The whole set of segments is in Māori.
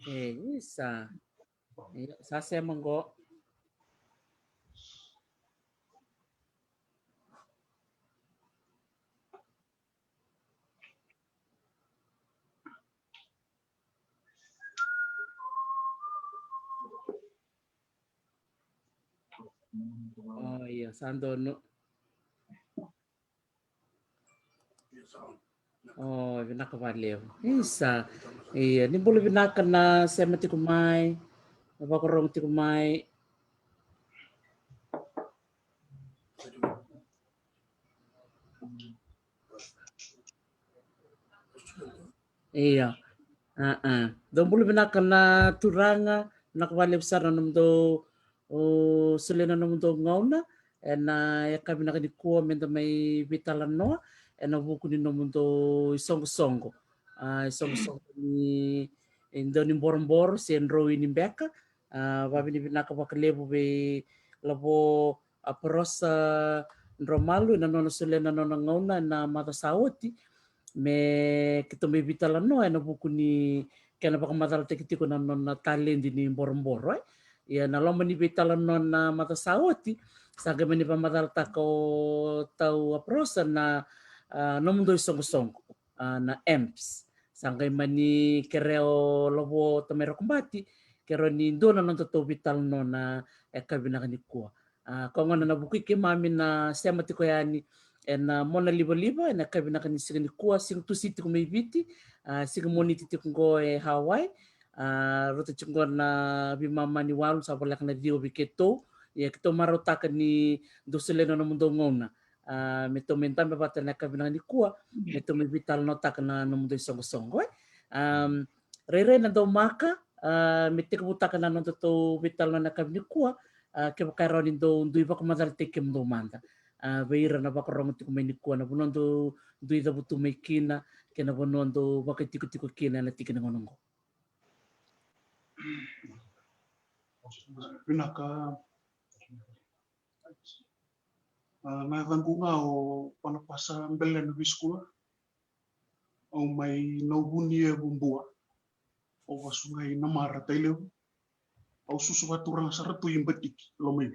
Isa. Sase monggo. Oh iya, sandono. Oh, binakavaleu. Isa. Iya, ni boleh binakan na sema ti kumai. Napakorong ti kumai. Iya. Dong boleh binakan na turanga nakavaleu besar na do sulena na do ngauna. Na ya kami nakani kuwa menta may vitalan noa. Na buku ni no mundo isongo-songo. Isongo-songo ni indo ni boro-boro si enro ini beka. Babi ni binaka bakalebu be labo parosa Romalu na nono sulena nono ngauna na mata saoti me kita me vitala no na buku ni kena baka matala teki-tiko na nona talendi ni boro-boro ya na loma ni vitala nona mata saoti saga mani pa matala tako tau aprosa na nomundo isongo-songo na EMPS sangkai mani kereo lobo tamero kumbati kero ni ndona non to vital no na kabina ni kuwa kongo na buku ke mami na sema tiko yani na mona liba-liba na kabina ni sigani kuwa sing tu siti ko may biti sing moniti tiko ngo Hawaii rota chungo na bimama ni walu sa bolak na dio biketo ya kito marotaka ni doseleno no mundo ngona meto mentan bapata na kabina ni kuwa meto me vital no tak na no mundo songo-songo rere na do maka mete kubutaka na no to vital na kabina kuwa ke bakaron do ndui bako madal teke mdo manda veira na bako rongo tiko meni kuwa na bunondo ndui da butu mekina ke na bunondo bako tiko kina na tiki na ngonongo Pinaka na vangunga o panapasa mbele na biskua o mai naubunie bumbua o wasungai namara taileu au susu baturang saratu imbetik lo mai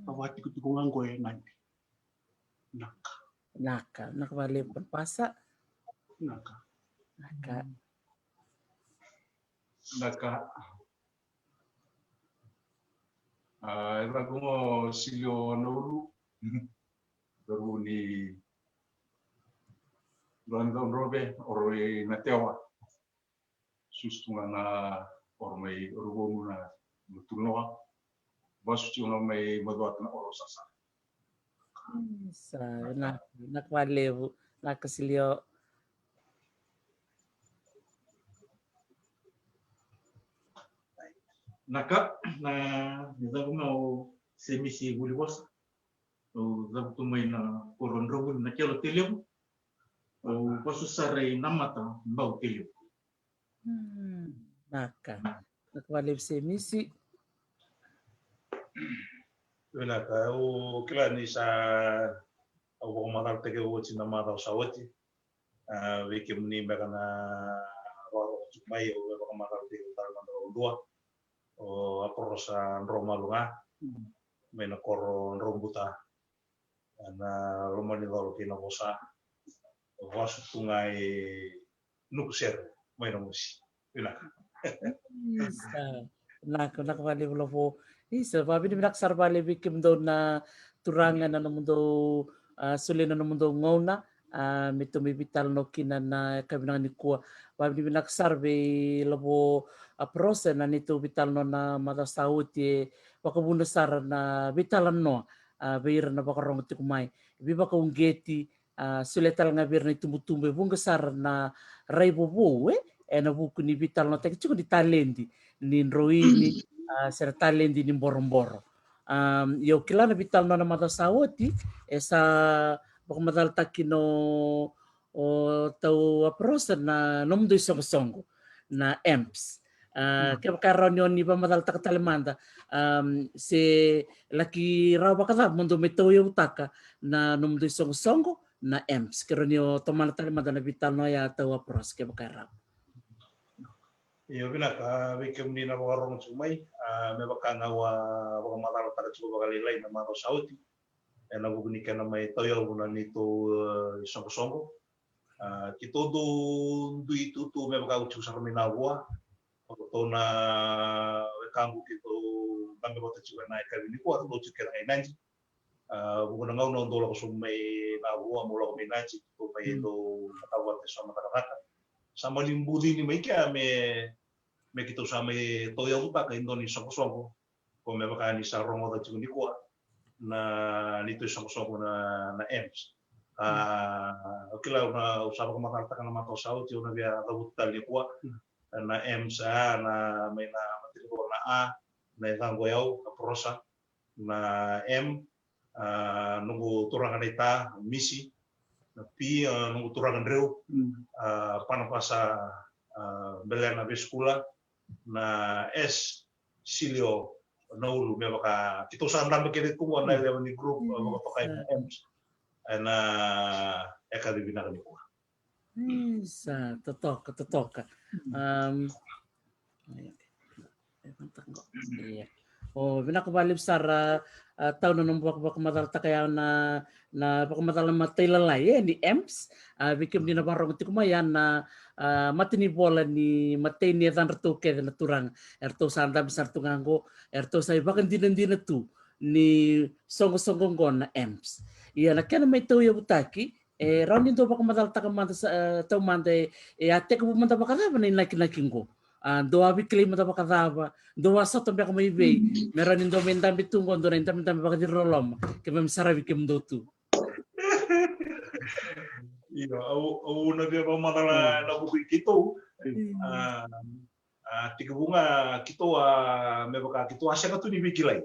tawati ku ngango e nanti naka vale pasa naka Ragumo silio nolu baru ni London robe oroi natewa sustunga na ormai rubo na mutunoa basu chunga mai madwat na orosasa sa na vale na kasilio Naka na nizabunga o semisi buliwosa o zabutumai na koronrobu na kelo teleu o pasusare namata mbau teleu naka vale semisi Wena ka o kila ni sa o matar teke o china mata sa wati wiki muni beka na ro mai o beka matar teke tar na dua o aporosa Roma lunga mena koro rombuta na Roma ni loro kina bosa o wasu tungai nukser mai no musi wena naka vale lopo isa babi ni naksar vale bikim do na turangan na mundo sulena no mundo ngona mito me vital no kina na kabina ni kuwa babi ni naksar be lopo prosa na nito vital no na mata sauti wakabunda sara na vital no beira na bakarong ti kumai bi baka ungeti suletal nga bir na tumbutumbe bunga sara na raibobo na buku ni vital no tek chuko di talendi ni roini sera talendi ni boro-boro yo kila na vital no na mata sauti esa baka madal takino o tau aprosa na nomdo isongo-songo na EMPS kaya karon yon iba madal takatalimanda se laki raw bakata mundo meto yo utaka na nomdo isongo-songo na EMPS karon yo tomana talimanda na vital no ya tau apros kaya karon Iyo binaka wikem ni na warong sumay me bakanga wa matar tar chuba bagalilay na maro sauti na bubunika na may toyo na nito songo kito do itu tu me baka ucu sarmi na wa to na wekangu kito bangga bota chuba na ka ni ko to chukera nanji buguna ngau no ndolo sumay na wa mo lo minaji to may do katawat sa matakaka sama limbudi ni mai kia me kito sama toya uta ka Indonesia songo ko me baka ni sa rongo da chuni ko na nito songo na EMS okila na usaba ko makarta kana mato sao ti una bia da uta li ko na EMS na me na matri ko na A na tango yau na prosa na M nunggu turangan ita misi na P nunggu turangan reu panapasa belena beskula na S silio naulu me baka kito sandam bekede ku na le ni grup baka pakai M na eka di bina ni ku Sa totoka. Iya. Oh, binakabalib sa taon na nung baka kaya na baka matalalay ni EMS bikim din na barong ti kumayan na matini bola ni matini dan ratu ke na turang erto sanda besar tungango erto say bakan din tu ni songo na EMS iya na kana may tuyo butaki round into baka matalta manda taw manda ate ko manda baka na ni nakingo doa bikli mata bakadaba doa sa tombe ka may bay meron indo mendam bitungo ndo na mendam baka di rolom kemem sarabi kem dotu iyo au na dia ba madala na buku kito tiga bunga kito me baka kito asya tu ni bikilai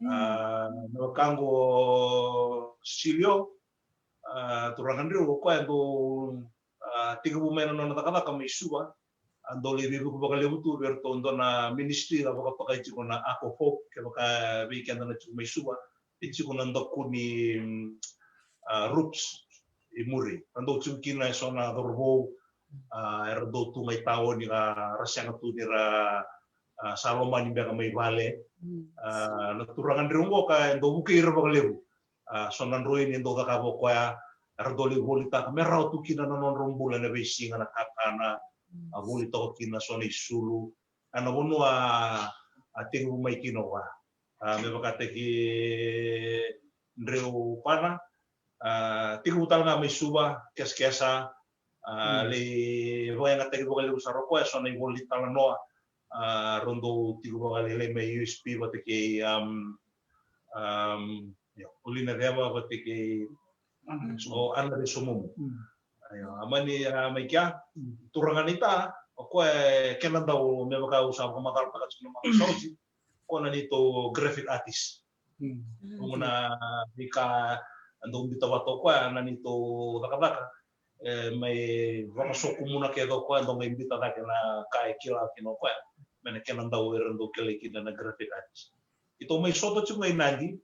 me bakango silio turangan rio ko ando tiga bunga na nakana kami suba ando le bibu ko bakal lebutu berto ndo na ministry la baka pakai chiko na ako hop ke baka weekend na chiko may suba chiko na ndo ni roots imuri ando chiko kina so na dorbo erdo tu may tao ni rasya tu ni ra Saloma ni baka may vale naturangan ringo ka ndo bukir baka lebu so nan roin ndo ka kabo kwa erdo le bolita merau tu kina non rombula na besinga na kakana abuli to kina soni sulu ana bono ating umay kinowa me bakate ki ndreu pana tigutal nga may suba keskesa le voy nga tegi bogali usaro ko so na iboli tala no rondo tigu bogali le may USP bate ki uli na deba bate ki so ana de sumum ayo amani may kya turangan ita ko kenan daw me baka usap ko makal pakat sa mga sauti ko na nito graphic artist muna bika andong bitawato ko na nito nakabaka may baka soko muna kedo ko andong may bita na kai kila kino ko men kenan daw erendo kele kina na graphic artist ito may soto chung may nandi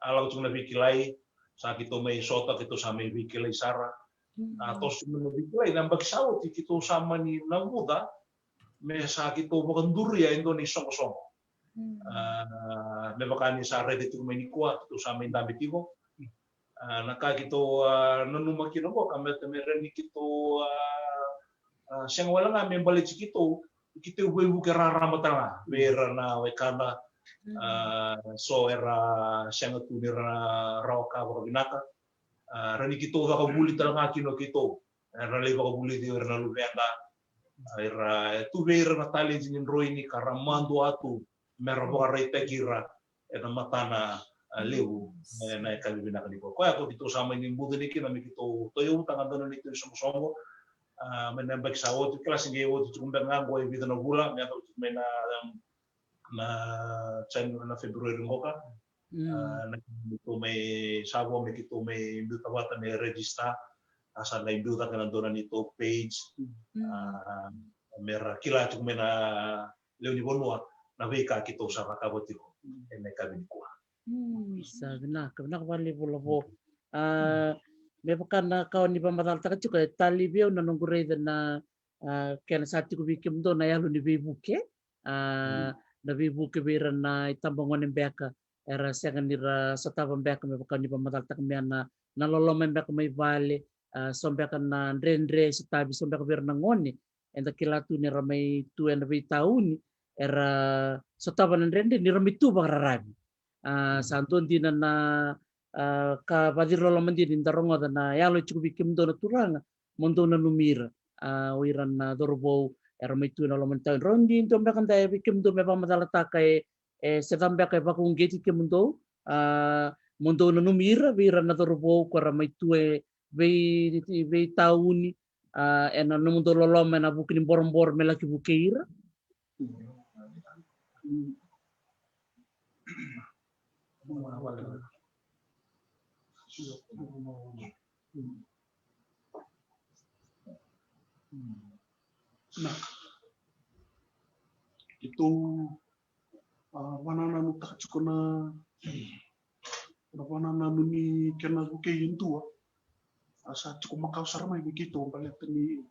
alaw chung na bikilay sa kito may soto kito sa may bikilay sara tos menubikilay nang bagsaw ti kito sama ni namuda me sa kito bakanduria Indonesia kosong me bakani sa ready to may nikwa kito sama ni dami tigo naka kito nanuma kinobo kamet meren kito siyang wala nga may balik kito kito bubu keraramatanga bera na wekana so era siyang tunira rawka binaka rani kito ka kabuli talaga kino kito rani ka kabuli di na lubenda era tu beira na tali jinin roi ni karamando atu merabo rete kira na matana lewu na kalibina kaniko ko ako dito sama ni budo ni kina kito toyo tangan dono nito songo menembak sawot kelas ngewo tu kumbang ngo ibita na gula me ato mena na na February ngoka nagito may sabo may kito may imbutawatan may register asa na imbuta ka nandun nito page mera kila chuk mena leoni bonua na veka kito sa kakabotiko ene kabin ko sabi na kabali po may baka na kawan ni pamatal taka chuka talibyo na nungureda na kena sati ko bikim do na yalo ni bibuke na bibuke bira na itambangon beka era sekan dira sataba beka me bakani pamatal tak na loloma beka may vale sombeka na ndrendre sitabi sombeka bira na ngoni enda kilatu ni ramay tu enda tauni era sataba na ndrendre ni ramay tu bagrarabi santon dina na ka vadiro loloma din darongo na yalo chuku bikim do na turanga mondo na numira wiran na dorbo era mai tu na lo mentan rondi to me kan dai bikim do me pa madala ta kai sedam be kai pa kung geti ke mundo mondo na numira wiran na dorbo ko ra mai tu ve tauni ena no mundo lo me na bukin borbor me la ki bukeira Nah, itu wanana nu takachukuna wanana nu ni kena buke intua asa cukup makau sarama begitu balik ni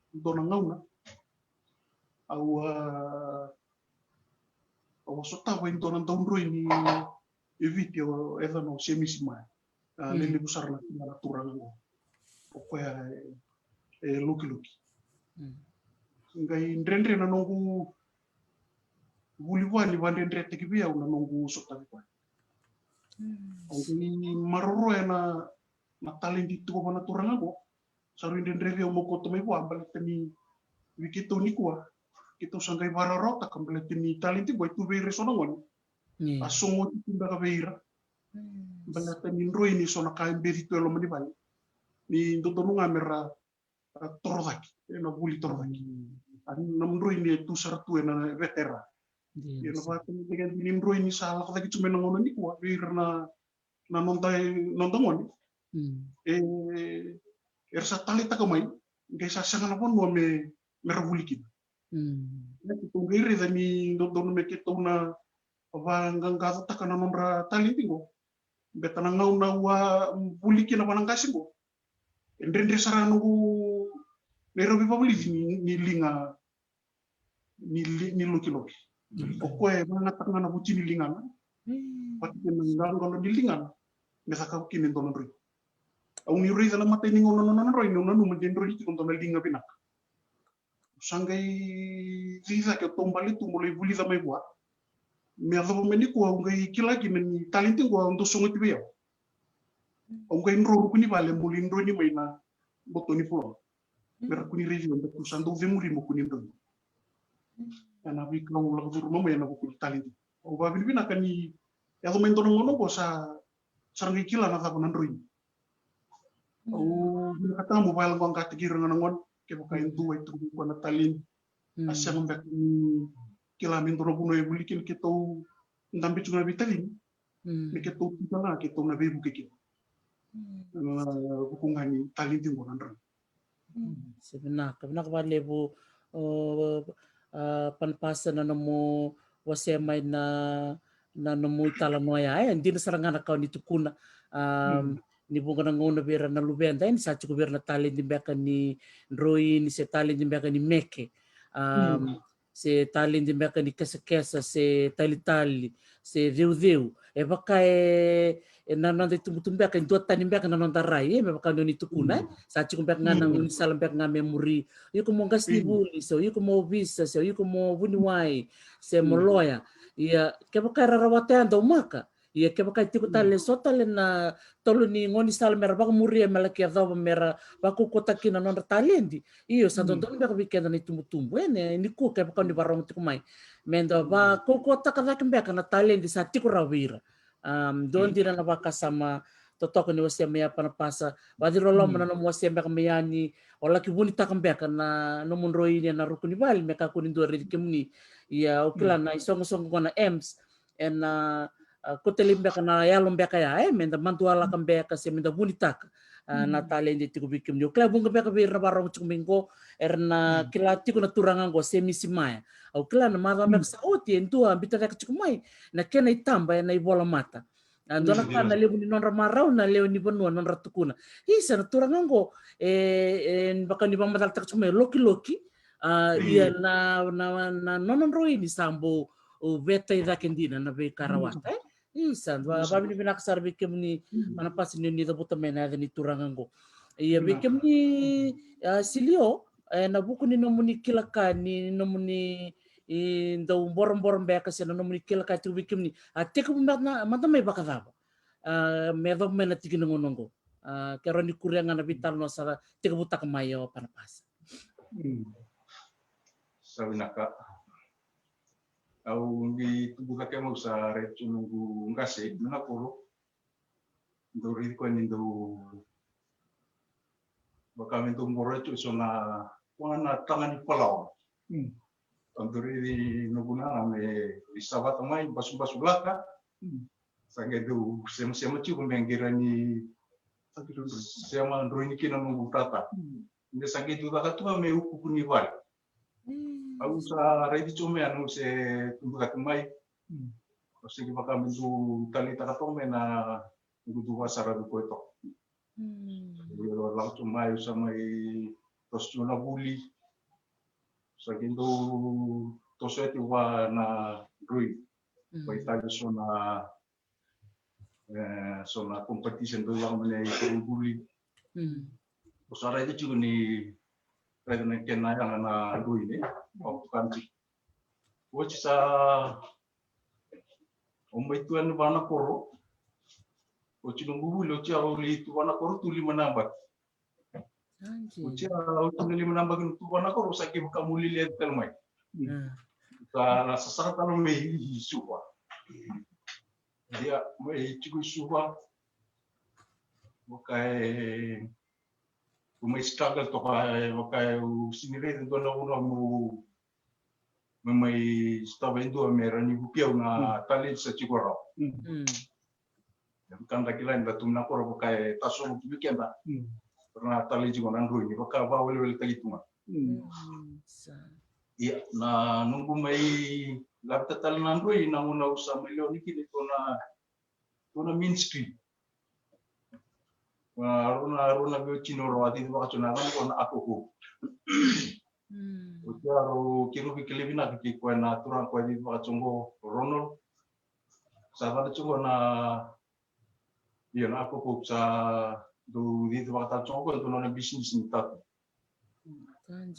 dona ngauna au sota wa dona ndondro ini video evano semisima lele besar na turang pokoknya luki ngai ndrendre na nongu wuliwali vandendre tekibia una nongu sota kwa ni maroro na talenti tu ko na turanga ko saru ndendre vio moko to me kwa balik tani wikito ni kwa kito sangai bararo ta kambale tani talenti boy tu be resona ngon asongo tinda ka beira balik tani roi ni sona ka berito lo mani bali ni ndoto nunga mera torodaki na buli torodaki an namro ini tu sartu na vetera ya na pa dengan nimro ini salah kata gitu menangon ni kuat karena na nonton ersa tali tak kamai ngai sasangan apa no me merabulikin na itu ngiri dani don me keto na va nganga ta kana nombra tali tingo betana ngau na wa bulikin apa nang kasingo ndendre sarano Nairobi publik ni linga ni loki pokoknya mengatakan na buci ni linga pati nang gono di linga mesa ka kinin tonon ri au ni ri sana mate ni ngono non ro ni non men ri kon tonon linga pinak sangai visa ke tombali tu mulai buli sama buat me ado meni ko ngai kilaki ni talenti ko ndo songo tibe au ngai ro ku ni vale mulin ro ni mai na botoni pulo Merakuni region untuk santo vemuri mukuni ndo. Ana bi kong la guru mama yana bukul talenti. O ba bin akan ni ya to mentono ngono ko sarang kila na ta nandroi. O bin kata mobile ko angkat giro ngon ke bukain duwe itu ko na talin. Asya mbak ni kila mentono kuno e bulikin keto ndambe chuna bitalin. Ni keto tala keto na be bukiki. Bukungani talenti ngo nandroi. Sebenarnya kembali bu panpasa na namo wasemay na namo talanoya hindi na sarangana kau ni tukuna ni bunga na ngona bera na lubenda ini sa cukup bera na talent ni beka ni Roy ni se talent ni beka ni Meke se talent ni beka ni kesa se tali se viu baka na nanda tumbutumbe kan dua tani mbeka na nanda rai me baka ni tukuna sa cukup beka ngana nguni salam beka ngame muri yuko mo gas ni buli so yuko mo visa so yuko mo buniwai se moloya ya ke baka rarawate ando maka ya ke baka tiku tale sotale na tolu ni ngoni salam mera baka muri malaki ado mera baku kota kina nanda talendi iyo sa don beka bikenda ni tumbutumbu ene ni ku ke baka ni barong tikumai mendo ba kota kada kembeka na talendi sa tiku rawira don dira na baka sama totoko ni wasia mea panapasa wadiro lo mana no wasia meka meani ola ki buni takambeka na no munroi ni na rukuni bali meka kunin do ri kemni ya okila na isong kona ems en kotelimbe kana yalo mbeka ya menda mantuala kambeka se menda buni tak na talende tiku bikim yo kla bunga beka bir na barong chumingo erna kilati kuna turangan go semisimaya au kila na mara mek sa oti entua bitata chukumai na kena itamba na ibola mata Dona ka na leo ni non ramarau na leo ni bonua non ratukuna. Isa na turangango baka ni bamatal tak cuma loki ia na non roi ni sambo veta ida kendina na be karawata. Isa babi ni binaksar bikem ni mana pas ni daputa mena ni turangango. Ia bikem ni silio na buku ni nomuni kilaka ni nomuni indau borom-borom beka sena nomuni kilaka tu bikem ni atek na mata mai bakadaba medo mena tiki nongo kero ni kurenga na vital no sara tek butak mayo panapas Sabinaka au di tubuh kake mau sa recu nunggu ngase mana puro dori ko ni do bakal itu morocu sona wana tangan palau Anturi di nuguna ame isabat amai basu-basu laka. Sange du sema-sema ciu menggira ni sema ndroini kina nungu tata. Inde sange du laka tu ame uku kuni wal. Au sa ready cume anu se tundu katumai. Sigi baka mendu tali takatome na nungu wasara du koito. Langsung mai sama tos cuna buli. Sagindo toseti wa na rui baita sona competition do yang mene kuruguli usara itu juga ni redne kena yang na rui ni waktu kanci watch sa ombai tuan bana koro watch nunggu lo cia oli tu bana koro tu 5 nambat Ucia utang 5 nambat tu bana koro sakit buka muli lihat telmai Ka sasara kalau mai suwa. Dia mai cukup suwa. Bukai mai struggle to bukai sinire do na una mu mai stava indo merani bukiau na tali sa cikoro. Bukan lagi lain batu na koro bukai taso bukian ba. Pernah tali cikoro andro ini bukai ba wele tali tuma. Iya, na nunggu mai lapta tal nandoi na una usa milion iki tona Minstri. Aruna bio chinoro ati ba chuna kan kona aku ko. Utaro kiru bikilibina ki ko na turang ko di ba chungo Ronald. Sa chungo na iya na aku ko sa do di ba ta chungo ko na business ni ta.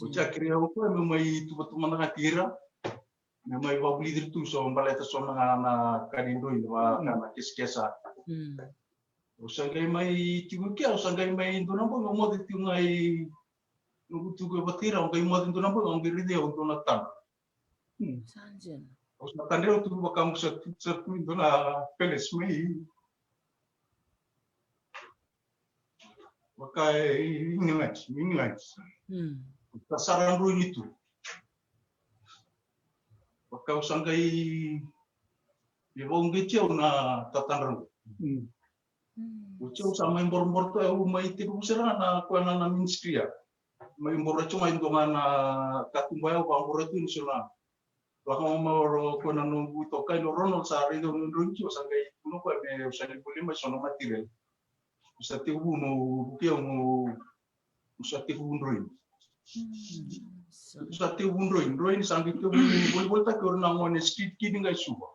Ucap kira apa memang itu betul mana kira memang ibu beli itu so membalas so na karindo itu karena keskesa. Usangai mai tiga kia usangai mai itu nampak ngomong itu ngai nunggu tuh batira ngai mau itu nampak ngambil dia untuk natan. Us natan dia untuk bakal satu itu na peles mai. Pakai England. Sasaran ruin itu. Bakau sangkai ibong kecil na tataran. Ucau sama imbor-imbor tu au mai tiru serana ko na Minstri ya. Mai imbor cuma indongan na katumbai au bangor itu insuna. Bakau mau ko na nunggu tokai no Ronald sari do nunju sangkai kuno ko me usali boleh mai sono material. Usati uno bukiau no usati unruin. Usati unruin sangkai tu boleh tak orang ngone street kini ngai suwa.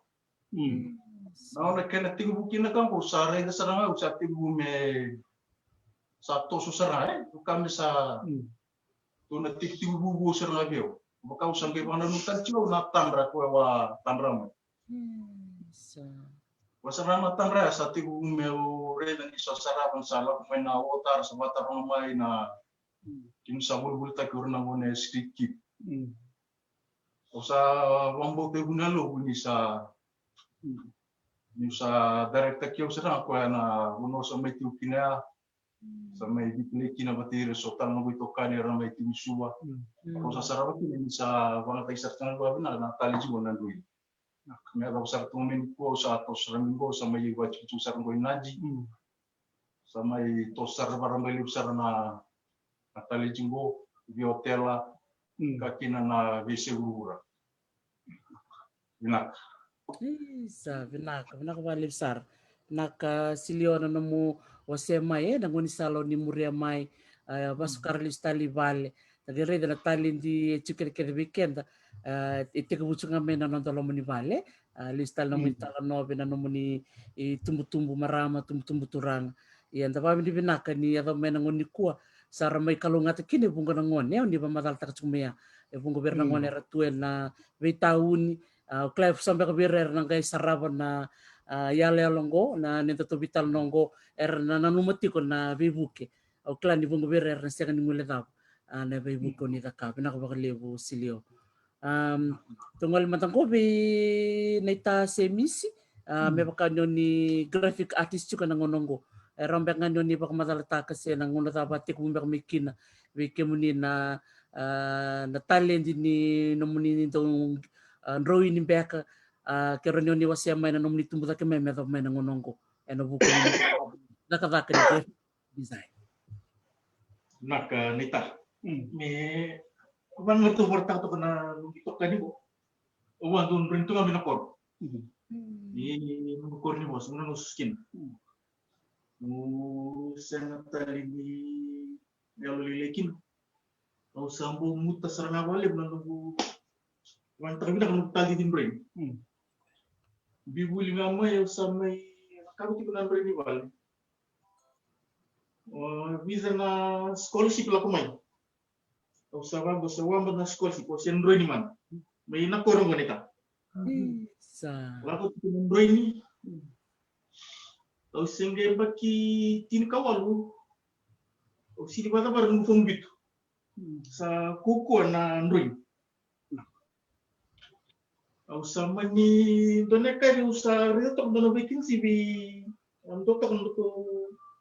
Nah, kena tinggi bukin kan ko sare da saranga usati bume satu susara kami sa tu na tikti bubu saranga bio. Bakau sangkai mana nutan ciu na tandra ko wa tandra. Wasarana tandra sati bume re dan isasara salah main otar sebatar mai na kim sabul tak urna ngone sedikit. Osa wambo te bunalo bunisa director kio serang ko na uno sa mai tiukina sa mai dipini kina batir sotal no ito kani ramai timisua. Osa sarabat ni sa wala tay sartan ba na tali jiwa nandui. Kami ada usar tumin ko sa tos raminggo sa mai wajib usar ko inaji. Sa mai tosar baramai usar na tali jinggo di hotela kakina na WC urura. Binak. Benak balik besar. naka siliona na mo wase mai nangoni salo ni muria mai basu Carlos Tali Vale tagere na tali di chikere weekend ite kebuchunga mena nonton lomo ni Vale listal na mo itala nove na nomo ni tumbu-tumbu marama tumbu-tumbu turang ia ndaba mi binaka ni ava mena ngoni kua sara mai kalonga kini bunga na ngone ni ba madal tak chumea e bunga ber na ngone ratuen na veitauni Clive sampai ke birer nang kai sarava na yale alongo na nenta to vital nongo na numati ko na vibuke o klan ni bunga birer na sega ni ngule tap na vibuke ni taka na ko bakalebu silio tunggal matang ko bi naita semisi me bakanyo ni graphic artist juga na ngonongo rombek nganyo ni bak madalata kasi na ngono tabati ko mbek mikina wikemuni na talent ni nomuni tong roi ni beka keronyo ni wasia mai na nomni tumbuta ke meme to mai na ngonongo eno buku ni nakadaka ni design naka nita me wan ngertu porta to kana to kani bo wan dun rintu ngami nakor ni nakor ni bos muna skin sangat ni galo lilekin au sambo muta saranga wale nunggu wan tabi nak tali din brain bibuli ngama ya samai kamu ti kunan brain ni wale visa na scholarship la kumai au sawa na scholarship o sen brain ni man may nakorong ganita sa laku ti kunan brain ni au sengge baki tin kawalu au sidi bata bar ngufong bitu sa kuku na ndroin au sama ni doneka ni usa retok dono vacancy bi dotok untuk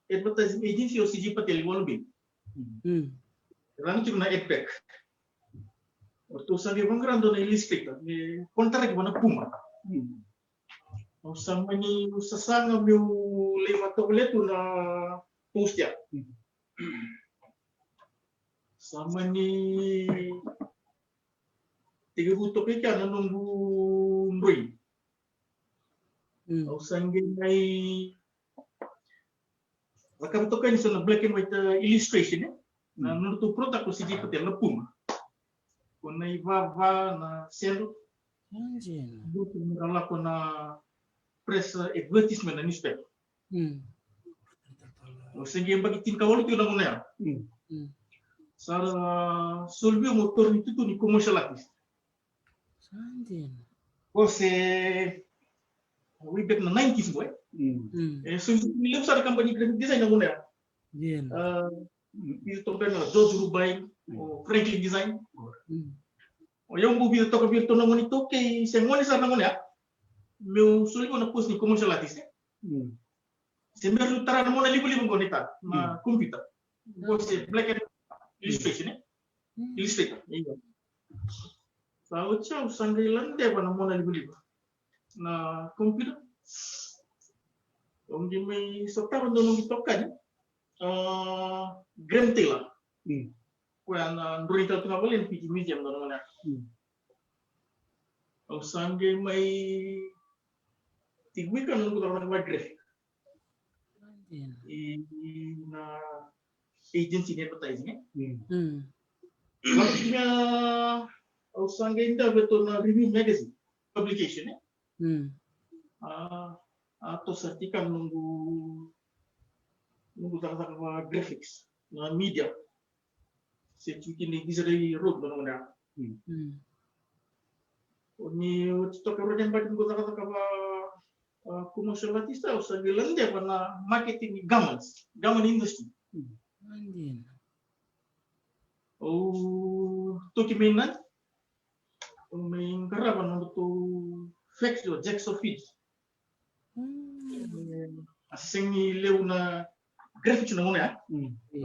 advertising agency o siji patel wal bi rang cuma edtech waktu sa di bangran dono listrik ni kontrak mana puma au sama ni usa sanga mi lewat toletu na postia sama ni tiga butuh peka na nunggu mbui au sanggeng ai rakam to kan sana black and white illustration na nurtu produk ko siji patel na puma kona ivava na selo butu nala kona press advertisement na newspaper au sanggeng bagi tin kawal tu na ngona Sara solvi motor itu tuh ni commercial artist. Você we back na 90s boy. So ni lem sara company graphic design na muna. Itu tombel na George Rubai o Franklin Design. O yung bubi to ka birto na muna to kay sengoni sara na muna. Meu solvi na post ni commercial artist. Sember lutara na muna libo-libo konita na computer. Você black and illustration illustrator so chau sangailan de bana mona libu na computer om di mai sota dono gitokan grantela ko ana ndurita tuna bolen piji museum dono na o sangai mai tigwi kan nunggu dono na graphic na agency advertising waktunya au sangai inda betul na review magazine publication atau sertikan nunggu tentang graphics na media secuki ni bisa dari road benar oni to ka rojan bagi nunggu tentang commercial artist au sangai lende pada marketing government industry toki mainan main karaban untuk flex do Jackson Feeds asengi leuna graphics na ngona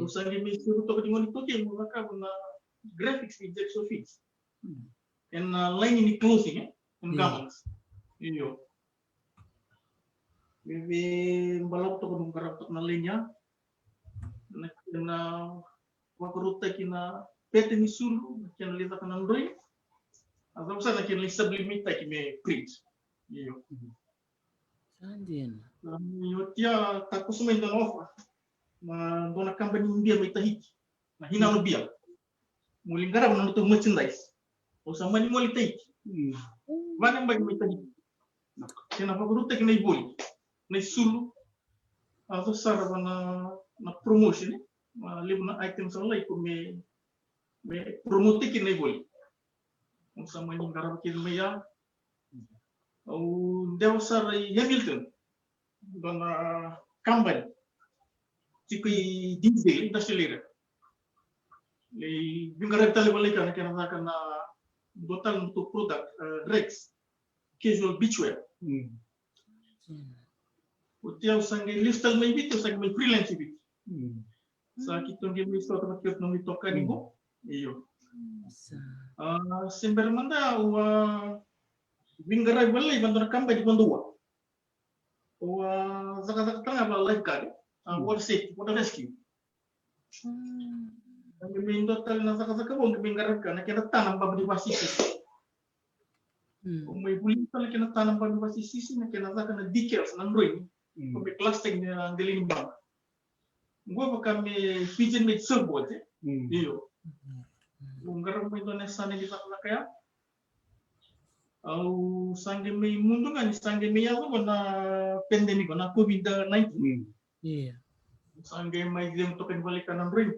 usangi mi suru to di ngoni toki maka na graphics di Jackson Feeds and line ini closing and garments iyo bibi balap to kung karap na linya na wakuruta kina pete ni sulu kina lita kana ndoi azam sana kina sublimita kime print iyo Sandin. Yo tia taku sumai dan ofa. Ma dona company India mai tahiti. Na hina no bia. Mulingara na to merchandise. O sama ni moli tahiti. Mana mbak mai tahiti. Kena pa ruta que nei boli. Nei sulu. Aso sara na promotion. Ma libu na items online ko me promote que nei boli. O sama ni ngara ke me ya. O dewa sara Hamilton. Dona company. Cikui diesel industrial. Le bingara tale balik kan kena total untuk produk Rex casual beachwear. Utia usange lifestyle mai bit usange mai freelance bit. Sa kita dia mai sto tempat kita nongi toka ni go. Iyo. Sember manda bingara balik bandar kampai di Bandua. Zaka tengah bala lifeguard. Water safety, water rescue. Kami minta tal na saka bong kami ngarak na kena tanam pa di basisi. May bulim tal kena tanam pa di basisi na kena saka na decals na drawing. Kami plastic na diling bang. Gua pa kami pigeon made surfboard iyo. Ngarak mo ito na sana di saka kaya. Au sange may mundo nga ni sange may ako na pandemic na COVID-19. Iya. Sange may game to balikan ng ring.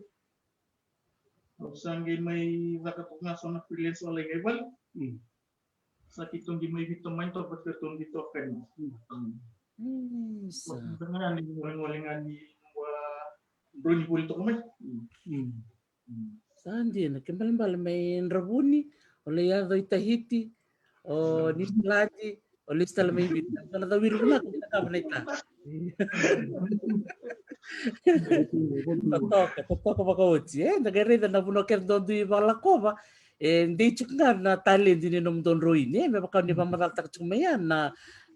Sange may zakatok nga so na freelance wala ibal. Sa kitong di may bito main to but kitong dito kan. Dengan ni orang-orang ni drone bul to kamay. Sandin, kembali may rabuni, oleh ya do Tahiti, o Nisiladi, oleh stal may bita. Kalau tahu wiruna kita kapan Totoka pakauti, nagarida na puno ker dondo i balakova, hindi chukna na talent ni nom don roine, me baka ni pamataltak chumayan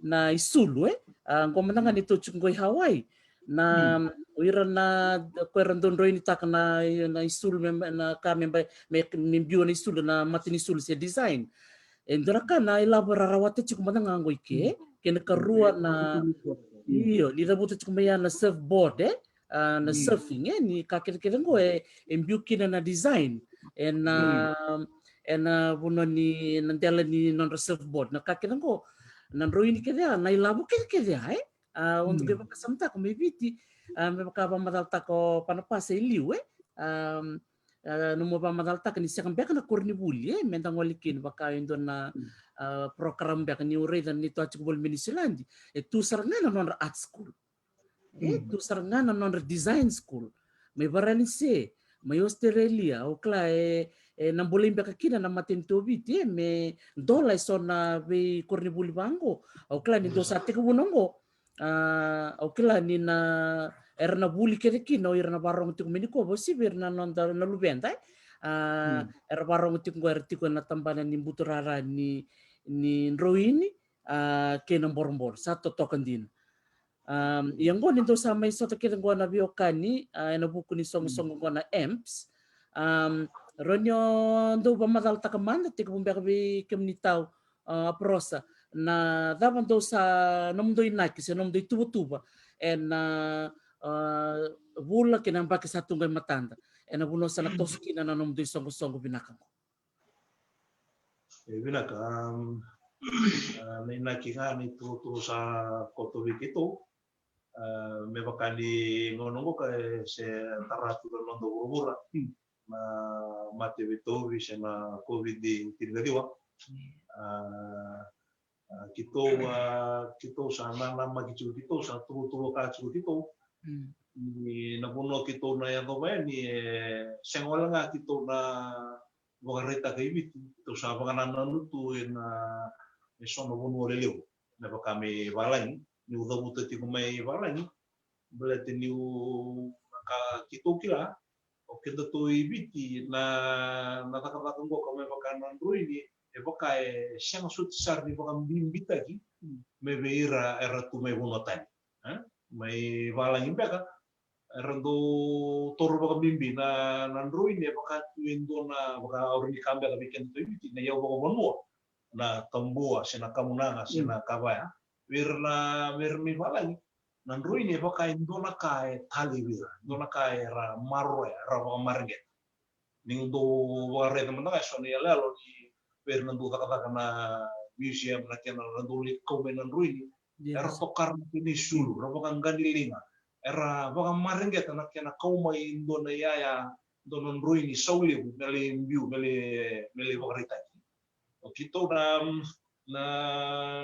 na isulu ang komandangan ito chunggoy Hawaii na uiran na kweran don roine tak na isulu na kami may biyo na isulu na matin isulu sa design. Endoraka na ilabora rawate chukumandangan ngoy ke karua na iyo nirabuta chukumayan na surfboard na surfing ni kakira ngo embiukin na design na buno ni nandela ni non surfboard na kakira ngo nanroini kaya na ilabo kaya untuk iba kasamta ko may biti may makapamatalta ko panapasa iliw nung mapamadalta ka ni siya kang beka na kornibuli mentang walikin baka yun doon na program beka ni uray na nito at sikubol Minisilandi tusar nga na non art school tusar nga na non design school may Varanasi may Australia o kla nambulim beka kina na matintubit may dola so na may kornibuli bango o kla ni dosate ko bunongo o kla ni na era na buli kere kino era na barong tik meniko bosi ber na non na lubenta era barong tik go artiko na tambana ni buturara ni roini ke na borbor sa totokan din yang go nito sa may soto kere go na biokani na buku ni song go na EMPS ronyo do ba madal takamanda tik bumber bi kemnitaw prosa na daban do sa nomdo inaki sa nomdo tuba bula kinang baki sa tunggay matanda buno sa naktoski na nanom do songo binakang ko binakang na inaki nga ni tuto sa kotobik ito may bakali ngonongo kay se taratu do nondo urura na mate bitovi sa na COVID-19 kito sa nang magichu kito sa tulo ka kito ni nabuno kito na yan ba ni sengola nga kito na wagarita kay bit to sa mga nananuto na so nabuno lelew na ba kami walay ni udabuto ti ko may walay belati ni ka kito kila o kendo to ibiti na natakapatong ko kami bakanan ruini baka siyang sutsar ni baka bimbita ki may beira era tu may bunotan may walang imbe ka rando toro baka bimbi na nanruin ya baka tuindo na baka orni kambya ka bikin to ibiti na yaw baka bonmo na tambua sina kamunanga sina kabaya wirna wirmi balai nandro ini pakai dona kai tali wira dona kai ra marro ra marget ning do ware teman teman so ni lalo di wirna do kata kana museum na kena nandro li komen nandro ini era tokar ini sulu ra pakai gandilinga era pakai marget na kena kau mai dona ya dona nandro ini sauli mele mbiu mele wakarita kita na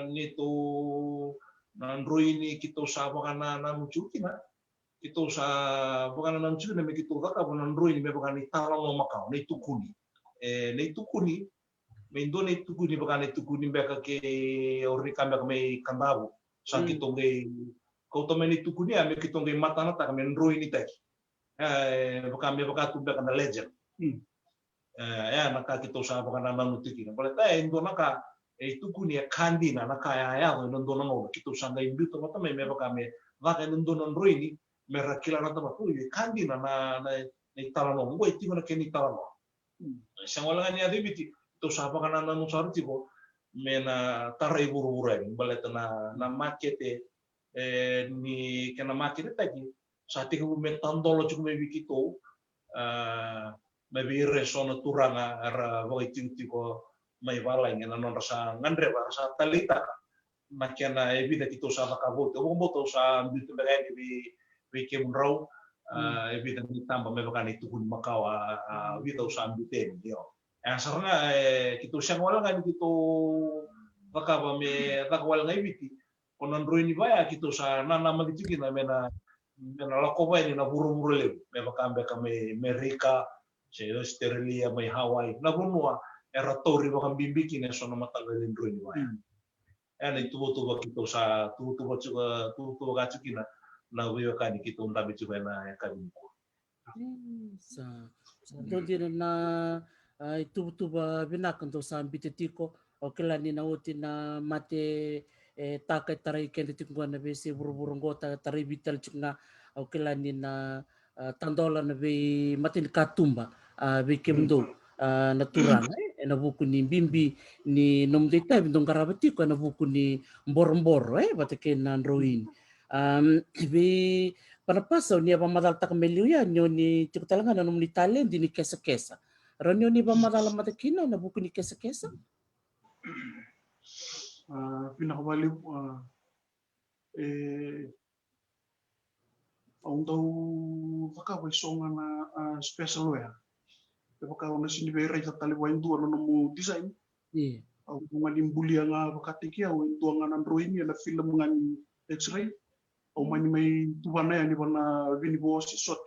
nito nandro ini kita usah kana na mucuki na kita usah bukan na mucuki na kita kaka nandro ini bukan itala no makau na itukuni na itukuni mendo na itukuni bukan itukuni beka ke ori kamba kame kandabu sa kita ngai kau to meni itukuni ame kita ngai mata na ta kame nandro ini taki bukan me bukan tu beka na legend ya naka kita usah bukan na mucuki na boleh ta endo naka itu kunia kandi na kaya ya no dono no kita usanga imbuto mata me kame vaka no dono ro ini merakila na tama tu kandi na tala no ngo itu na keni tala no sangola ni ade biti to sapa kana na no sarti ko me na tarai buru-buru ini baleta na makete ni kena makete tadi saat itu me tandolo cukup me bikito me bire sono turanga ara voi ko mai balai ngena non rasa ngandre rasa talita makena evita kita usah makabut o boto usah bitu bagay di kemrau evita ditambah me bakani tukun makawa evita usah ambiten dio yang sarna kita usah wala kan kita bakaba me takwal ngai biti onon ruini baya kita usah nana magitu kita mena lakoba ini na buru-buru le me bakambe kame Amerika se Australia mai Hawaii na bunua era tori bakam bimbiki ne sono matagalin ruin wa ena itu tuba kita sa tuba gachukina na wiyo kani kita untabi chuba na ya kami sa do din na itu tuba binakan to sa bitetiko o kelani na uti na mate takai tarai kende tikungwa na besi buru-buru ngota tarai vital chukna o kelani na tandola na be matin katumba be kemdo na turang na buku ni bimbi ni nom deta bindong karabati ko na buku ni mbor-mbor batake na roin be panapasaw niya pamadal ta kameliu ya nyo ni tikutalangan na nom ni talent ni kesa-kesa ronyo ni pamadal matakina na buku ni kesa-kesa pinakabaliw ang daw baka songa na special ya baka na sinibera sa taliwain duwa no mo design ang mga bulia nga bakatiki ang duwa nga nandroin ya na film nga x-ray o may tuwa na yan na binibuo si shot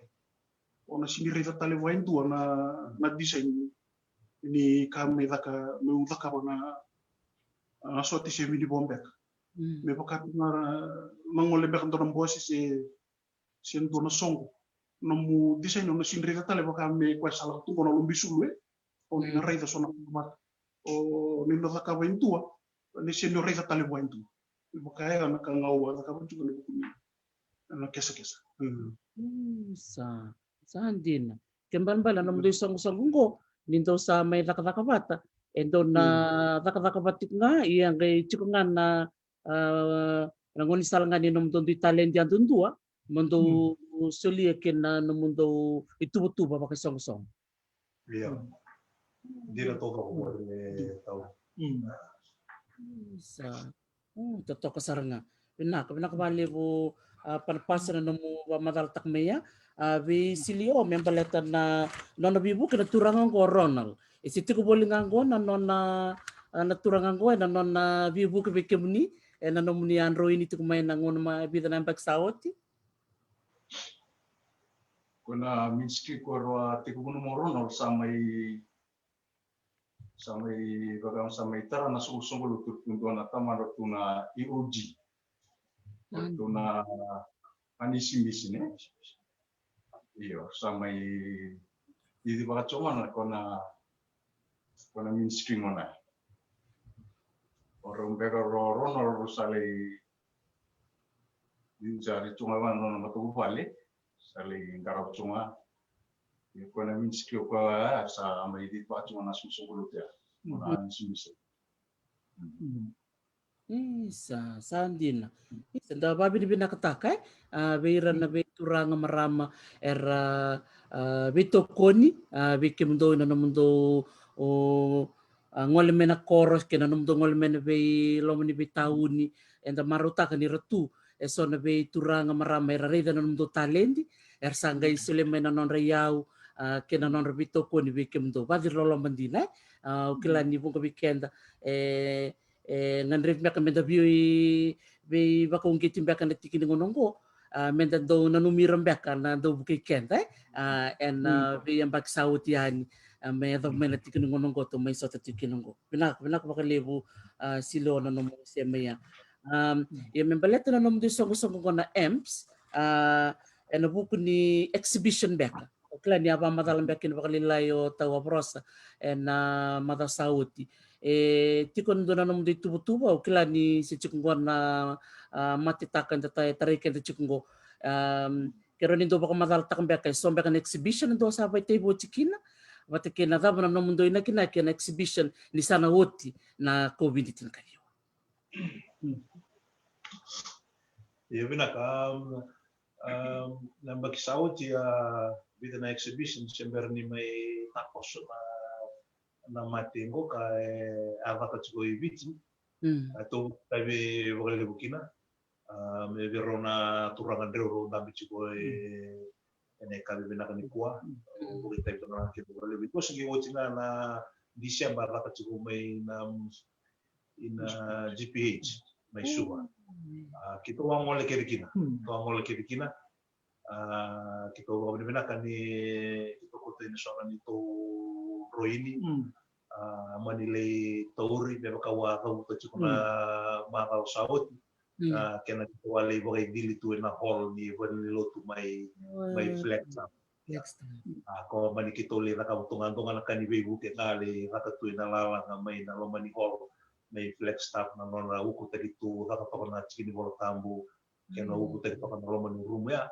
o na sinibera sa taliwain duwa na design ni kami daka may udaka na shot si binibuo mbek may baka nga mangolebek ang doon boses si doon na song no mu design no sinrita tale baka me kwa sala tu kono lumbi sulu o ni reita sona mat o ni no ka ventua ni sendo reita tale ventu baka ya na kan ngawa ka ventu ko na kesa sa andin kemban bala no mdo song ngo nindo sa may nakakabata endo na nakakabatik nga iyang kay chikungan na nangonisal nga ni nom dondo talent yan dundua mundo sulia kena no mundo itu ba pakai song-song. Iya. Dia to ko tahu. Sa to kasaranga. Pina bali ko panpasan no mo madal takmeya vi silio membaleta na no bibu kena turangan ko Ronald. Isiti ko bolingan ko na na turangan ko na na bibu ke bekemni na no muni android itu kumain nangon ma bida na paksawoti. Kuna minski ko roa tikuno morono samai bagang samai tara na susungul tutundu na tamar tuna IOG tuna anisi misine iyo samai idi baga choma na kona minski mona orang bega rono rusale di jari chunga wana matu vale sali garap cuma kona minski ko sa mai di pa cuma nasu sungulu ya mana ansi Isa, sandina. Isa, da babi ni binakataka, beira na beturanga marama era bitokoni, bikimundo na namundo o ngole mena koros kena namundo ngole mena be lomo ni bitauni, enda marutaka ni ratu, so na be turanga marama era reda na namundo talendi, sanga isule mena non rayau, kena non bitokoni bikimundo. Badi rolo mandina, ukilani bunga bikenda, nganref mbeka menda bioi be baka ungkiti mbeka na tikini ngonongo menda do nanumira mbeka na do bukai kenta en be yang bak saut yani me do mena tikini ngonongo to mai sota tikini ngongo binak baka lebu silo na nomo se meya ya membaleta na nomo songo songo na EMPS en buku ni exhibition mbeka okla ni apa madalam mbeka ni baka lilayo tawa prosa en mada sauti tikon do na num di tubo o kila ni si chikungo na matitakan tarikan de chikungo kero ni do baka madal takam beka sombe kan exhibition do sa ba tebo chikina wate kena da na num do ina kina exhibition ni sana woti na covid-19 kayo Bina namba kisao ti vida na exhibition sember ni may tapos na matingo ka avata tsugo ibiti atau tabi vogale bukina me verona turangan reo dambi tsugo ene kabi bina kan ikua bugi tabi na ke vogale bitu sigi wotina na Desember la tsugo may na ina GPH may suba kita wangole kirikina kita bina kan ni kita kota ini soalan itu roini manilay tauri beba kawa kabuta chukuna mga saot kena wala iba kay dili tu na hall ni vanilo tu may flex ako manikituli na kabutungan tungan na kanibe buke kali ratatu na lala nga may nalomani hall may flex staff na non uku tadi tu rakatoko na chini bolo tambu kena uku tadi to kan nalomani room ya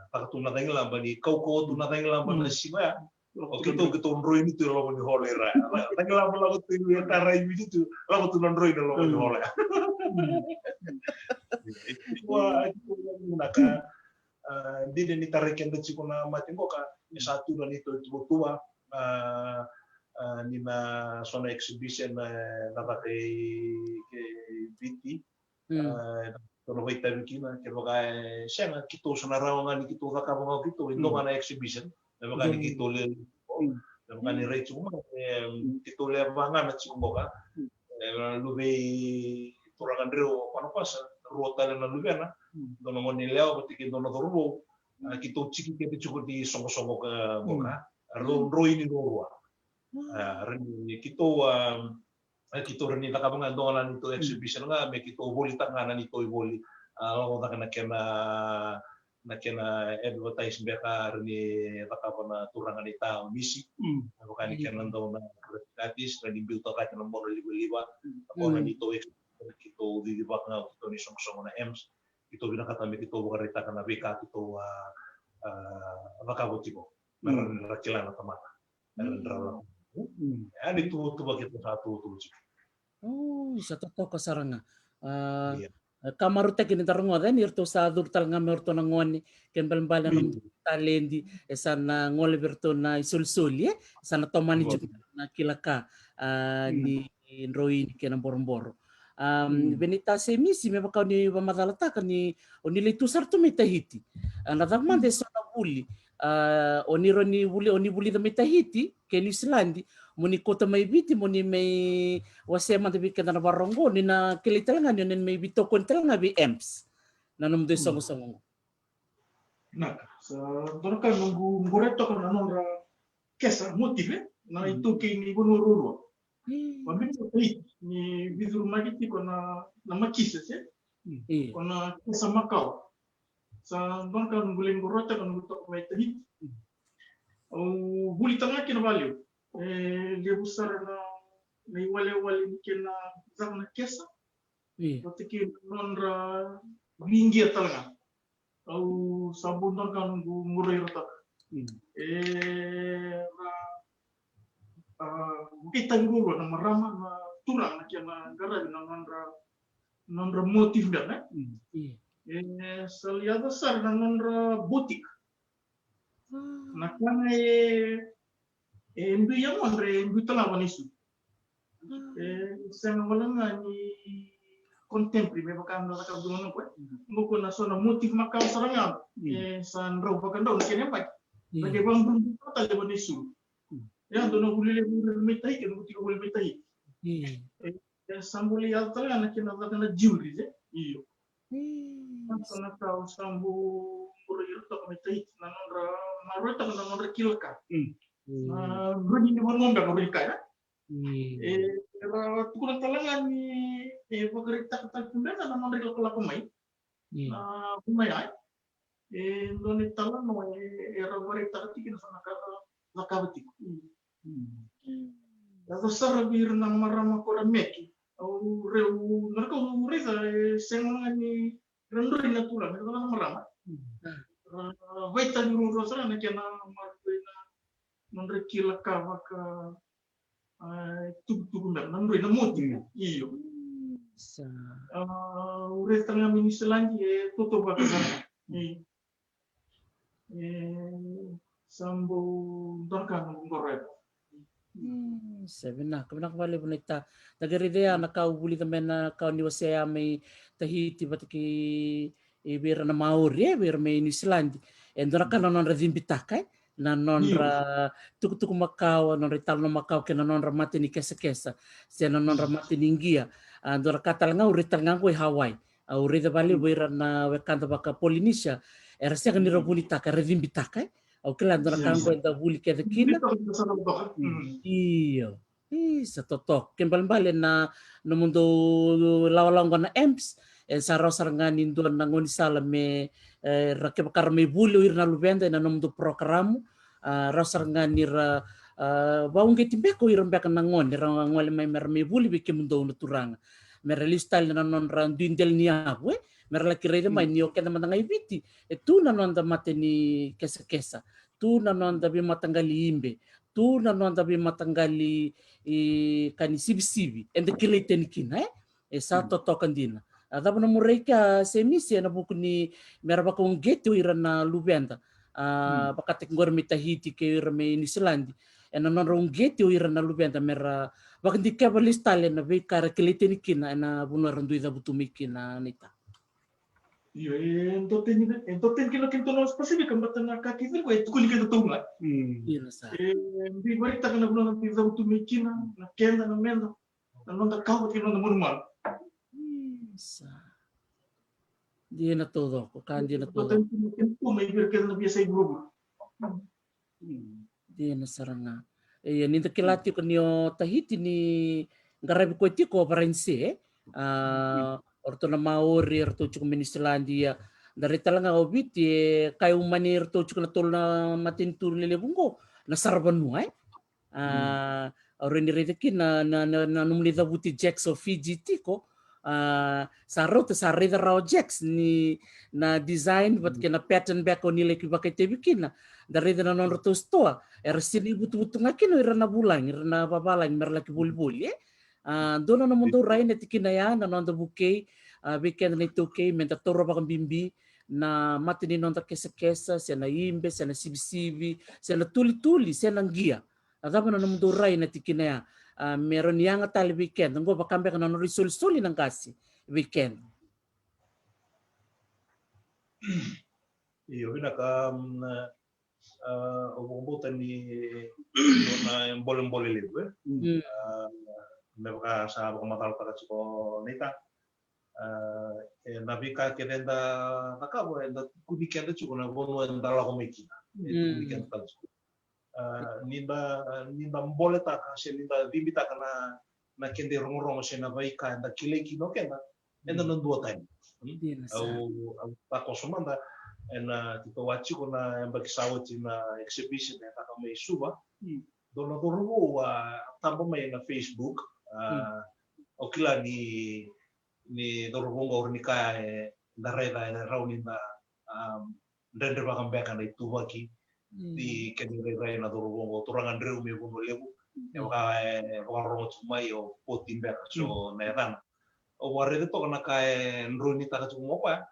pakatuna kay lamba ni kau tu na kay lamba na sima kita Android itu lawan di holera. Lagi lama tu yang tarai itu lawan tu Android lawan di holera. Itu menggunakan di ni tarik yang kecil kuna mati kok satu dan itu tua ni na sona exhibition na pakai ke BT. Kalau kita bikin kalau kayak saya kita senarawangan kita kakak kita itu mana exhibition. Naman kani kitole naman kani rate mo kitole bangan at sumboka lube turangan reo ano pa sa rota na lube na dono mo nileo patikin dono dorubo kito chiki kete chuko di songo ka boka roi ni roa kito rin nila kabang dono nito exhibition nga me kito boli tangana nito boli ako na kena advertise beka ni rakabana turangan ita misi ako kani kena daw na gratis na build ka ng more liba ako na nito kito didibak na kito ni song na EMS kito binakatami kito bukarita kana beka kito rakabotiko meron rakilana tamata meron rala ani tu bakit satu tu isa to kasaranga kamaruta kini tarungo den irto sa durtal nga merto na ngoni ken balbala num talendi esana ngole berto na isulsul sana tomani na kilaka ni roi ken borboro benita semisi me bakau ni bamadalata kan ni onile tusar to metahiti na dagmande sana buli onironi buli da metahiti ken islandi muni kota may biti muni may wasema tabi kada na barongo ni na kilitalangan yun may bitokon talaga bi EMPS na numdo songo na sa doon ka ngureto ka nanon ra kesa motive na itu kini bunururo mabito ni bizuru magiti ko na makisa se ko na kesa makao sa doon ka nguling ngureto ka ngutok may tahi o buli tanga kinavalyo dia besar na iwale mungkin na kesa tapi non ringgi talaga au sabun kan murai rata kita guru na marama na turang na kaya na garabi na nondra motif na. Saliada sar na nondra butik. Na kaya embi yang andre embi talawan isu. Sa wala nga ni contemporary may baka na nakabungan ko. Nguko na so na motif makaw sarangam. Sa nraw baka daw kaya pa. Bagaimana belum tahu jawaban isu. Ya, dono boleh metai kan, butik boleh metai. Ya, sambuli altar anak yang nak kena juri je. Iyo. Sana tahu sambu boleh tak metai, nanora maru tak nanora kilka. Nah, bunyi ni mana nggak boleh kaya. Kalau tukang talangan ni, pegawai tak punda nanora kalau pemain. Nah, pemain. Doni talan no era bari taktikin sana nakabati. Lalu sarabir nang marama ko meki. Au reu narko reza sengan ni randori na tula na marama. Waita ni ro sara na kena marina nandre kila kava ka tugu na nandre na moti. Iyo. Ure tanga miniselandi toto bakasa. Sambo dorkan ngorek. Sabi na, kami nakabali po na ita. Nagaridea na kaubuli kami na kauniwasaya may Tahiti batiki ibira na Maori, ibira may New Zealand. And doon ka nanon radimbitakay, nanon ra tukutuku Macau, nanon ritalo na Macau, kaya nanon ra mati ni kesa-kesa. Siya nanon ra mati ni Ingia. Doon ka talanga, urital nga ko Hawaii. Urida bali, wira na wekanta baka Polynesia. Era siya kanira bunitaka, radimbitakay. Kailan doon ka ang kwenta buli kaya kina. Iyo. Sa totok. Kimbal-bali na mundo lawalawang ko na EMPS. Saraw-sarangan doon na ngunisala may rakibakar may buli o na lubenda na mundo programo. Raw-sarangan nira bawang kitimbeko irang beka na ngon. Irang ngwali may buli bikin mundo naturanga. May relistal na non randindel niya. Merla kirede mai ni oke naman nga ibiti. Tu nanon da mate ni kesa-kesa. Tu nanon da bi matanggali imbe. Tu nanon da bi matanggali kani sibi-sibi. And the kilite ni kina sa totokan din. Dapat na muray ka semisi na buku ni meraba kong geto ira na lubenda. Bakatik ngor mi Tahiti ke ira mi New Zealand. And nanon rong geto ira na lubenda mera bakit di ka balistale na bi kara kilite ni kina na bunuaran duida butumiki na nita. Iya, entoten kilo kinto no spesifik kambatan kaki itu gue tukuli kita tahu nggak? Iya sa. Di barita kana bulan pizza utumikina na kenda na menda na nonda kau kilo na normal. Sa. Di na todo, kan di na todo. Entoten kilo kinto may bir kenda na biasa ibu. Di na saranga. Ninta kilati ko niyo Tahiti ni ngarabi ko ti ko parense orto na Maori orto chuko Miniselandia dari talanga obiti kayo manir to chuko na tol na matintur lele bungo na sarban mo ore ni reteki na numlida buti Jax of Fiji tiko sa rote sa rida raw Jax ni na design but kena pattern back on nile kibakay tebikina dari na non roto stoa sini butu-butu ngakin ira na bulang ira na babalang merlaki buli-buli doon na mundo rai na tikinaya na nonda bukay weekend na 2K menta toro bakang bimbi na matini nonda kesa-kesa siya na imbe siya na sibi-sibi siya na tuli-tuli siya na gia atapa na mundo rai na tikinaya meron yang atali weekend ngo bakambe ka na risol-soli ng kasi weekend iyo binaka ubong-butan ni na bolong-bolong libre mereka sa matal para ko nita nabika kedenda nakabo enda kubikenda chuko na bono enda la komekina kubikenda tansu ninda mboleta ka se ninda bibita kana na kende rongo se na baika enda kileki no kenda enda non dua time au takosomanda ena tipo wachiko na mbakisawati na exhibition na kama isuba dono dono tambo mai na Facebook okila ni dorobonga urnika dareda rauni na render bakang beka na itubaki di kenire na dorobonga turangan reu me bono lebu wakarongo tumai o potimber so neran o warede to na kai nruni taka tumo pa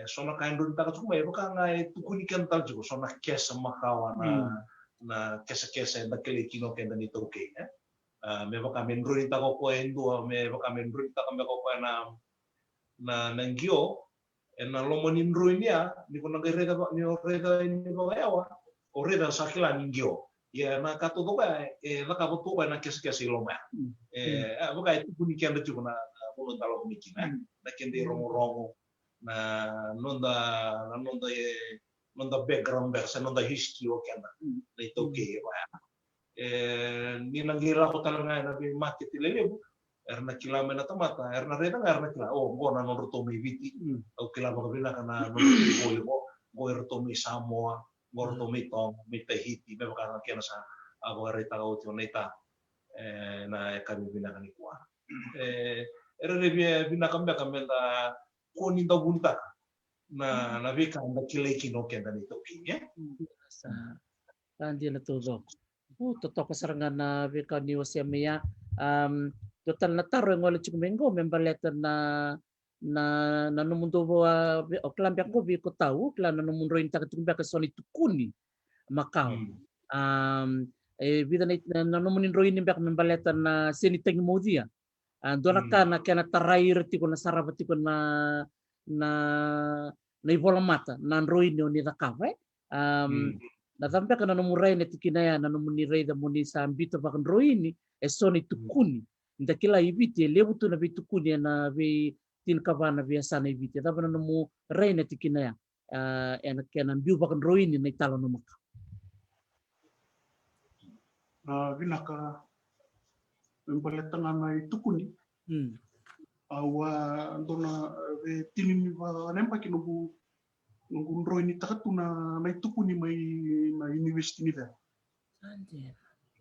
so na kai nruni taka tumo baka ngai tukuni kental juga so na kesa makawana na kesa na kele kino kenda ni toke me baka men nruni taka ko endo me baka men nruni taka me ko na ngio na lomoni nruni ya ni kona rega ni yawa o rega sakila ngio ya na kato to ba la ka to ba na kesa loma baka tukuni kenda juga na bolon talo mikina na kende rongo na nonda background versa nonda history o kenda na toke ba ni nangira ko talaga na market lelebu erna kilame na tamata erna reda erna kila gona non rotomi viti o kilama ko bina kana non go rotomi Samoa go rotomi tong mi Tahiti be kana kena sa abo reta o tioneta na kami bina kan ikua era bina kambia kamenda koni da bunta na vika na kileki no kenda ni toki sa kandi na tudok totok kasarangan na vika ni Oceania total na taro ngol chikumengo membaleta na numundo o klambia ko vi ko tau kla na numundo inta katumbia ka soni tukuni makau vida na numundo ini mbak membaleta na seni tengi modia dona kana kana tarair tiko na sarava tiko na ibola mata na roini oni da kave na tampe kana no murai ne tikina ya na no munirei da muni sambito bakan roini e soni tukuni nda kila ibiti lebu tu na bitukuni na vi tin kavana biasa na ibiti da bana no mu reine tikina ya ena kana biu bakan roini na italo no maka vinaka membaleta na tukuni awa dona tinimi va nempa ki nungu roini takatu na tukuni mai university ni da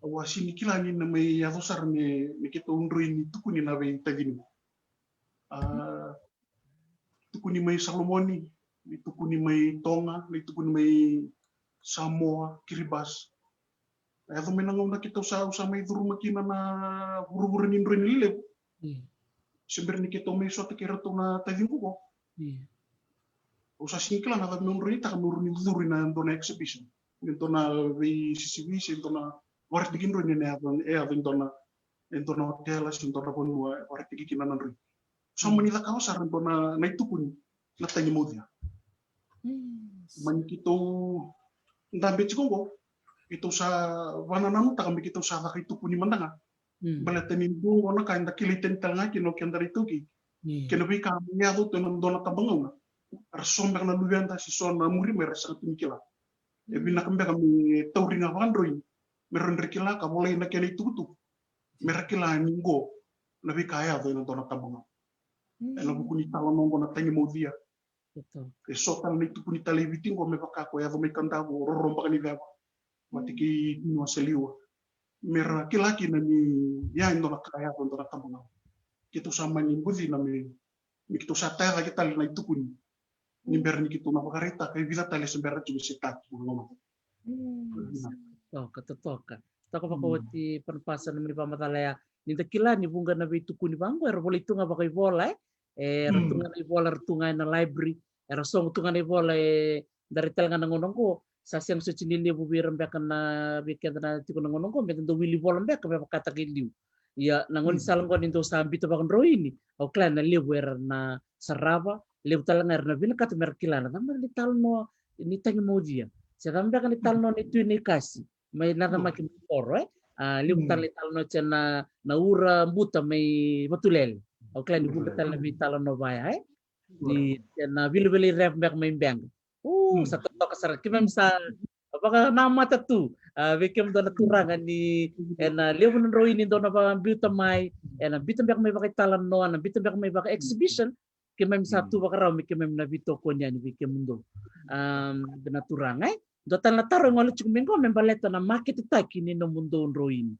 awa sini kila ni na mai yadosar me kita roini tukuni na ve tagini tukuni mai Salomoni tukuni mai Tonga tukuni mai Samoa Kiribati ado menang na kita usa mai duru makina na buru-buru ni roini lele sebenarnya kita mai suatu kira tu na tagin ko usa singkla na tak nuruni tak nuruni duri na dona exhibition dona vi sisi dona war digin runi na dona hotel dona ponua war digin na nuri sama ni ka usar dona na itu pun na tangi modia man kito ndambe chiko itu sa wanananu tak ambil kita usaha itu pun mandanga balatenin bu ona ka nda kiliten tanga kino kendari tuki kino bi ka nya do dona tabangona arsomber na luvianta si sona muri mer sa tumikila e bina kambe kami tauringa vandroin meron rikila ka mulai na kene tutu merakila ningo na bi kaya do na dona tabanga ela bukuni talo nongo na tangi modia e sotal ni tu puni tale vitingo me baka ko ya do me kanta go romba ni va matiki no seliwa merakila ki na ni ya ndo na kaya do dona tabanga kitu sama ni budi na me kitu sa tara kita na itu puni nimber ni kitu na bakarita kay vila tale sembera juga setat ngomong toka pakawati panpasan ni pamatalaya ni takila ni bunga na bituku ni bango era boleh tunga bakai bola ratunga ni bola ratunga na library era song tunga ni bola dari telangan ngonongko sasiang suci ni bubi rembekan na bikin na tiku ngonongko betul do wili bola mbek be kata giliu ya nangon salang ko ninto sambi to bakan roini o klan na lebu era na sarava lebu talanga era na bina kata merkilana tamba ni talno ni tangi modia sa tamba kan ni talno ni tu ni kasi may nada makin poro lebu talno chana na ura buta may matulel o klan ni buka talna bi talno baya ni na bilu-bilu ref mbek may bang sa to kasar kimem sa apakah nama tatu bekem dona turangan ni ena lebu roini dona ba biuta mai ena bitam bak may bakay talan no ana bitam bak may bakay exhibition kimem satu bakaraw mi kimem na bito ko niya ni bikem mundo dona turangai dotan na taro ngol chikumengo membaleta na market taki ni no mundo roini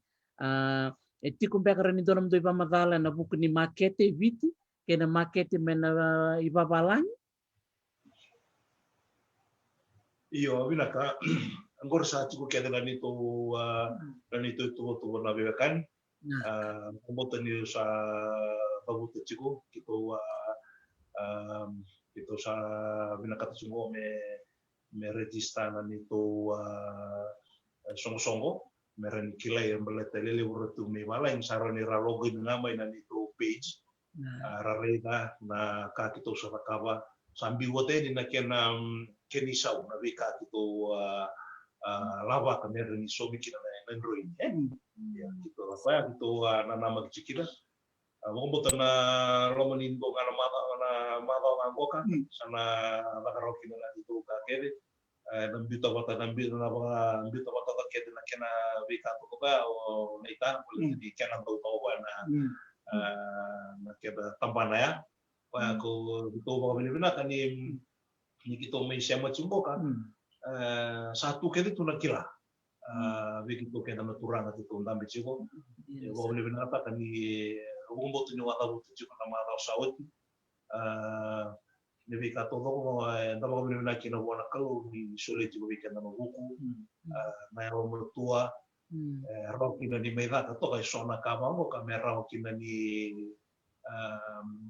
eti kumbekara ni dona mdo iba madala na buku ni market viti kena market mena iba balang iyo vinaka Angkor sa chiku kaya na nito ito na bebekan. Kumbota ni sa babuto chiku kito sa binakata sungo me register na nito songo meron kilay ang balatali tu may malang saro ni ralogo namay na nito page rareda na kakito sa rakaba sambi wote ni na kenisaw na wika kito lava ka meron ni sobi kina na android ya kito apa kito na namag chikida Mungkin na romanin ko nga na mata ng boka sana nakarokin na dito ka kede nambito bata nambito bata kede na kena wika to ba o naita kulit di kena to ba na keda tambana ya ko dito ba bilibina kani ni kito may siya machumboka satu kede to nakila wikito keda naturang at ito ndambi chiko ba bilibina ta kani Umbo tu nyuwa tabu tu juga nama tau sawit. Nebi kato ko ndaba ko na kina bona kalu ni sulit juga bikin nama buku. Na ro tua ro kina ni mera kato kai sona kama mo kamera ro kina ni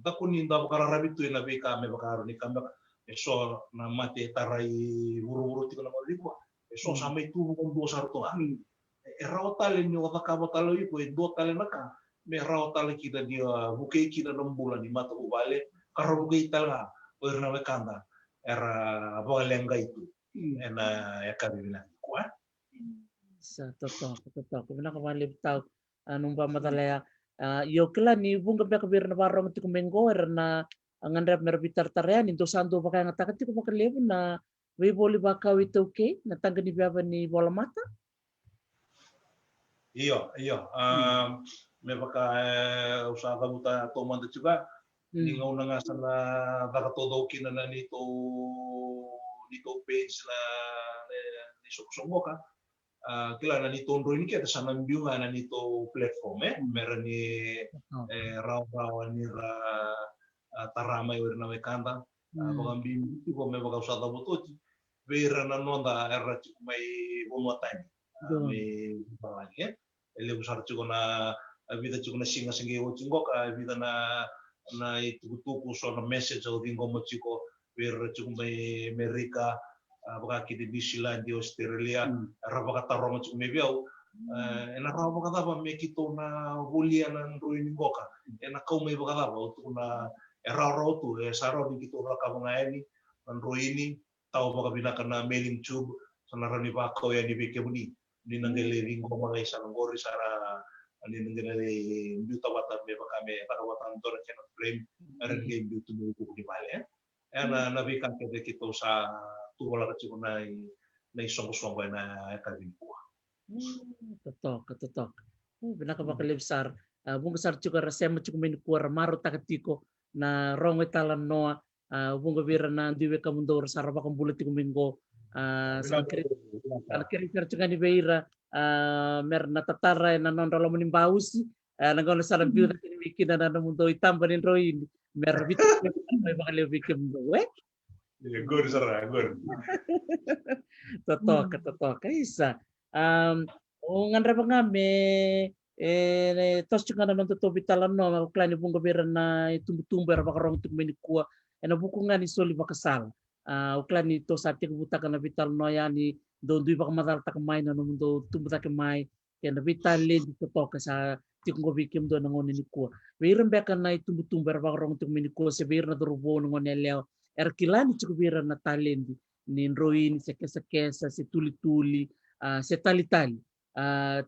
bakuni ndaba kara rabi tu na bi kame bakaro ni kamba so na mate tarai buru-buru ti nama ribu. So sampai tu ko do sarto. Ero tale ni wata kama talo iko do tale naka. Merau tali kita dia bukai kita 6 bulan di mata ubale karo bukai tala pernah kanda era bolengga itu ena ya kabila kuat sa toto kuna kamalib tau anong pamatala yo kila ni bunga beka bir na barong ti kumengo na ngandap merbitar tarian into santo baka ngatakat ti ko makalebo na we boli baka ito okay na tangga ni biaba ni bola mata iya me baka usaha buta tomanda juga ningaw na nga sa na nakatodo kina na nito page na ni suksongo ka kila na nito ndro ni kaya sa nambiunga na nito platform meron ni raw ni taramay wer na kanta baka bimbi ko me baka usaha buto vera na nonda era may bumuatan may balanya ele usar chuko na vida chuko na singa singe o chungo ka vida na itutuku so na message o dingo mo chuko ver chuko may Amerika baka kiti New di Australia rabaka taro mo chuko may biao ena raw baka taba me kito na hulia na ruin boka ena kau may baka taba utu na raw tu saro di kito ra ka mga eni nan ruini tao baka binakan na mailing tube sa narani ba ko ya di bikemuni di nanggele ringo mga isang gori sara ani nanggele mbiuta wata me bakame para wata ndora kena frame ren game mbiutu mo ko di bale ana nabi kan ke kito sa tuwala ka chiko na isong-song na kabin ko Ketok. Binaka bakalibsar. Bunga sar chuka rasema chuka min kuar maro takatiko na rongo talan noa bunga bira na diwe kamundor saraba kambulit ko mingo sa kiri chuka ni beira mer na tatara na non rolo min bausi na gono sara biu na kini bikin na mundo itamba ni roin mer bitu may bakalib bikin do Gor sara gor. Totok isa. Nganra pa nga tos juga na nonto bitalan no klani bunga bira na tumbu-tumbu era bakarong tumeni kuwa ena buku nga ni soli bakasal. Klani to sa tik buta kana bital no yani do dui baka madal tak mai na mundo tumbu tak mai kena bital le di totok sa tik ngo bikim do ngoni ni kuwa. Bira beka na tumbu-tumbu era bakarong tumeni kuwa se bira na dorubo ngoni leo kilani cukup bira na talendi ni roin sekesa se tuli-tuli se tali-tali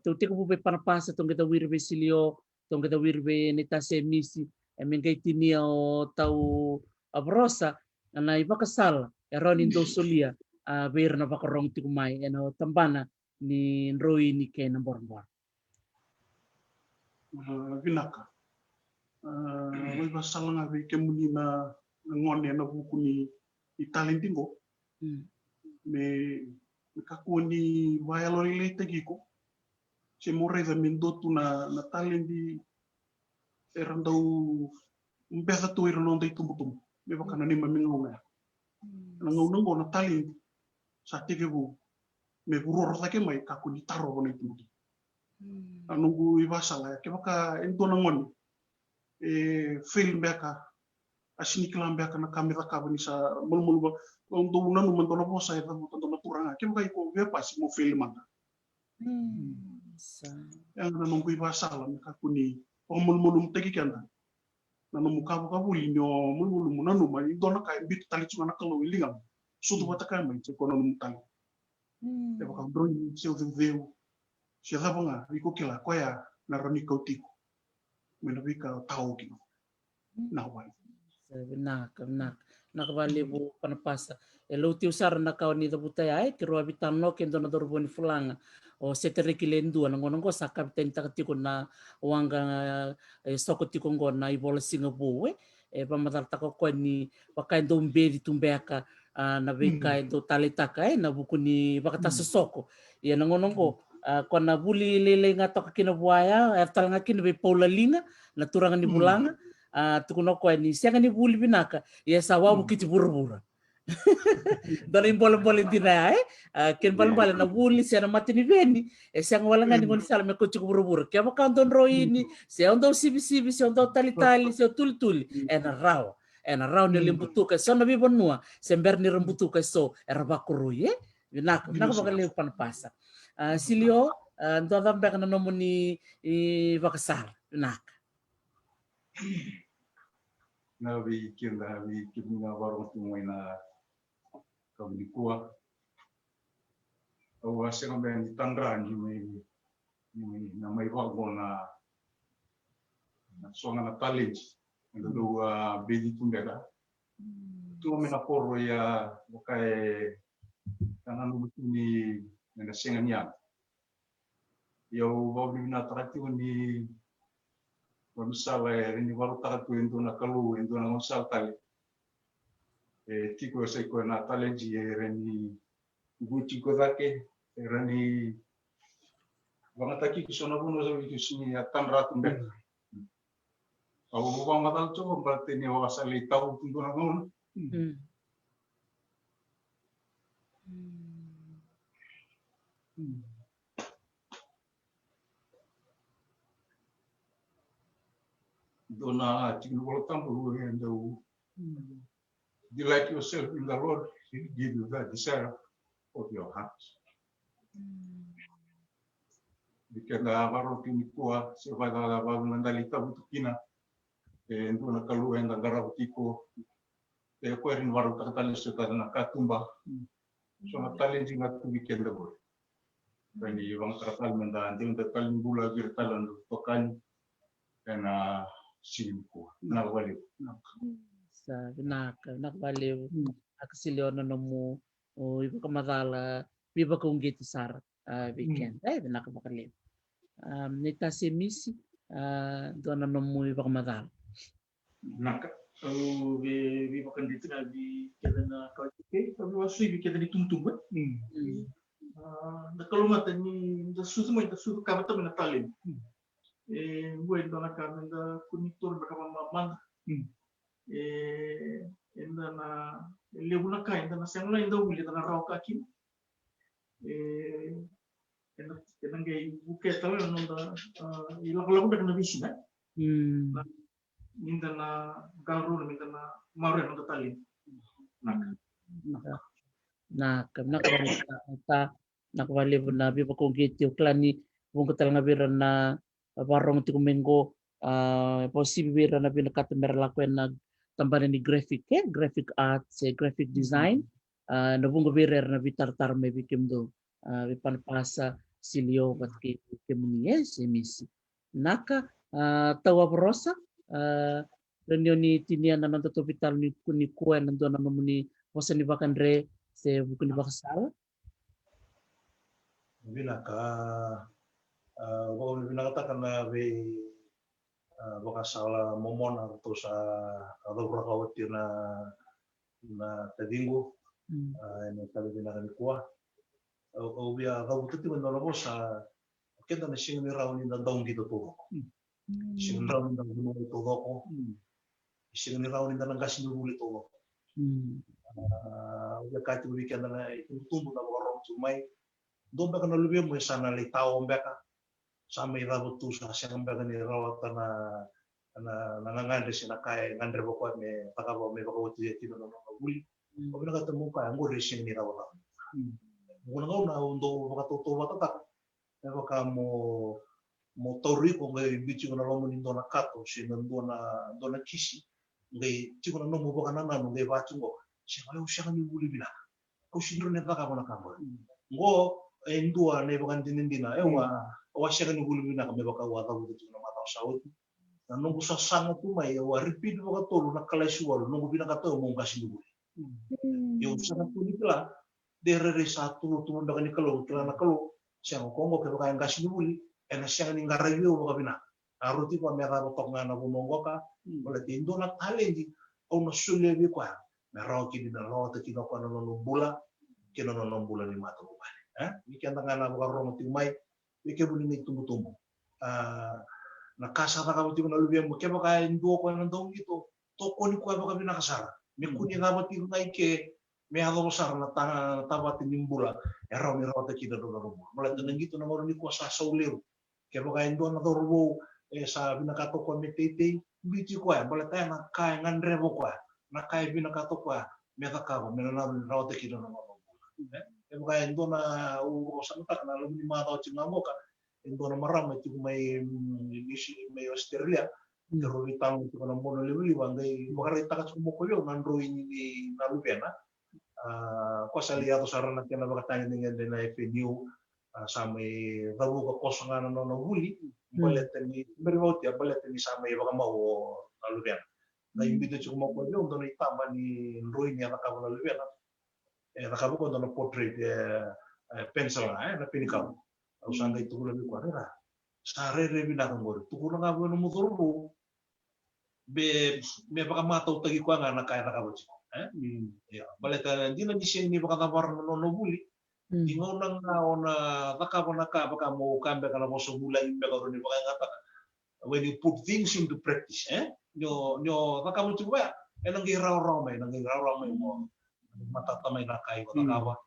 tu tiko pupe panapasa tong kita wirbe silio tong kita wirbe nita se misi mengai tinia o tau abrosa na iba kasal eronin do solia bira na bakarong tiko mai eno tambana ni roin ni ke nombor Vinaka wai basal nga vi kemuni na ngone na buku ni talentingo me kakuni vayalo ile tegiko se morreza mendotu na talenti erandau mbeza tu irano dei tumbutum me bakana ni mamingo nga na ngau na talenti sa tegebo me buror take mai kaku ni taro ko itu nunggu ibasa lah ke maka ento nangon film beka asini kelam beka na kamera ka bani sa mul ba untuk nanu mentona posa eta mentona turanga ke maka iko be pas mo film anda yang nunggu ibasa lah kaku ni mul tegi kanda nanu mukabu kabuli nyo mul nanu mai dona ka bit tali chunga nakalo ilingam sudu wataka mai che kono mutang e baka bro ni se o veu se la bonga iko kila koya na roni kautiko mena bika tau kino na wai nak vale bu panapasa elo tiu sar na kau ni tabutai ai kiro abitan no kendo na dorboni fulanga o setere kilendu na ngono sa kapten takatiko na wanga soko tiko ngona ibola singabu pamatar tako ko ni pakai domberi tumbeka na bika do talitaka na buku ni bakata sosoko ya na ngono ko na buli lele ngato kina buaya tal ngakin be paula linga na turangan ni bulanga tukuno ko ni sianga ni buli binaka ya sawabu kiti burbura dali bola dina ken bala na buli siana matini veni sianga wala ngani ngoni sala me ko chuku burbura ke maka don roini se ondo sibi se ondo tali se tuli ena raw ni limbutuka so na bibonua sember ni rembutuka so era bakuruye binaka baka le panpasa silio ndo dambe kana nomuni bakasar binaka na vi kinda warung tumai na kabudi kuah au asenga ben tandra ni na mai wago na songa na college ndo bedi tumbera tu mena porro ya bukai kana no ni na senga nia yo wau ni na trati ni Wansala ni waru takatu endo na kalu endo na ngosal tali tiko sai ko na talenji reni guci ko dake reni wangataki kisona buno so kisini atan ratu mbek au wang matal cho berarti ni wasali tau tundu na ngono Dona tinggal voltam dulu and delight yourself in the Lord, He give you the desire of your heart. Dikenda baru kini kuah sebagai baru mandalita butukina, dona kalu yang negara butiko, kuerin baru tertali setelah nak katumba, so natali jingat tu weekend dulu. Bani bang tertal mendan, dia untuk kalin bula bertalan tokan, dan simpo na wali sa nak baliw aksilyo na mo o iba ka madala iba kong gitu sar weekend nak bakaliw nita si misi do na mo iba ka madala nak we makan dito na di kaya na kawite tapi wasu ibi kaya di tumtum ba nakalumatan ni susu mo ita susu kabata mo natalin bueno na kami da kunitor baka mamamang enda na lebuna ka enda na semla enda uli na raw ka kim enda ngai buke tawe no da ilak da na bisina minta na garu minta na mare no talin nakabali na bi pa kong gitu klani kung katal ngabiran na parong ti kumengo posible na pinakata merlakuan nag tambahan ni graphic arts graphic design nabung birer na bitartar may bikim do bipanpasa silio kat kemuni semisi naka tawa prosa renyo ni tinian na nanto vital ni kuan nando na muni posa ni bakandre se buku ni bakasal binaka Wau binakatakan na be bakasala momon atau sa atau rakawati na tadingo na kali binakan kuah o bia kabututi man na sa kenda na sing ni raw ni daw dito to sing raw ni daw ni to ko sing ni raw ni daw kasi ni uli to ya kati weekend na itumtumbo na warong sumay do beka na lubia mo sana le tao beka sama ira betu sa siang beka ni rawat na ngandre sina kai ngandre boko me takabo me boko ti ti no buli o bina ketemu ka ngore sing ni rawat ngona na undo baka to bata baka mo tauri ko ngai bichi ko na lomo ni dona kato si dona kisi ngai ti ko na no mo baka na no ngai ba chungo si mai o siang ni buli bina ko sindro ne baka bona kamo ngo endua ne baka ndindina wa siang ni buli bina ka me baka wa ta butu na mata saut na nungu sa sanga tu mai wa repeat baka tolu na kala suaru nungu bina ka to mo ngasi ni buli yo sana tu ni kala derere satu tu baka ni kalau kala na kalau siang kongo ke baka ngasi ni buli ena siang ni ngarayo baka bina aruti pa mera botok ngana bumongo ka oleh tindo na talendi o no sule bi kwa mera ki dina lo te kino kwa no bula kino no bula ni mata bukan ni kan ngana baka romo ti mai ke buli ni tumbu na kasa ka kabuti na lubian mo ke baka ndo ko na dong ito to ko ni kwa baka bina kasara me kuni na bati ngai ke me ado besar na tabati nimbula era mi rota ki do romo mulai tenang gitu na ngoro ni kuasa sauleu ke baka ndo na dorbo sa bina kato ko me tete biti kwa mulai ta na kai ngandre bo kwa na kai bina kato kwa me ta ka me na rota ki do romo ke baka ndo na u sa ta na lu ni ma ta chi ngamo ka ndo na marama ti mai mai Australia terus ditang ti kono mono lewi wangai magari ta ka mo ko yo ngandro ini na lubena ko sali ato sarana kena baka tanya dengan dena FNU samai dawu ko kosongan no huli balete ni berwot ya balete ni samai baka mau na lubena na imbito ti mo ko yo ndo ni tamba ni ndroi ni aka na lubena nakabo ko ndo portrait pencil na pinikam usanga itu lebih kuarera sare rebi na ngor tukuna ngabo no muduru be baka mata utagi kwa ngana kaya nakabo ya baleta dina di sini baka tabar no buli dingo nang ona nakabo naka baka mo kambe kana mo bula imbe ka ron baka ngata when you put things into practice nyo nakabo tuwa enang raw mai mo mata tamay nakai ko nakawa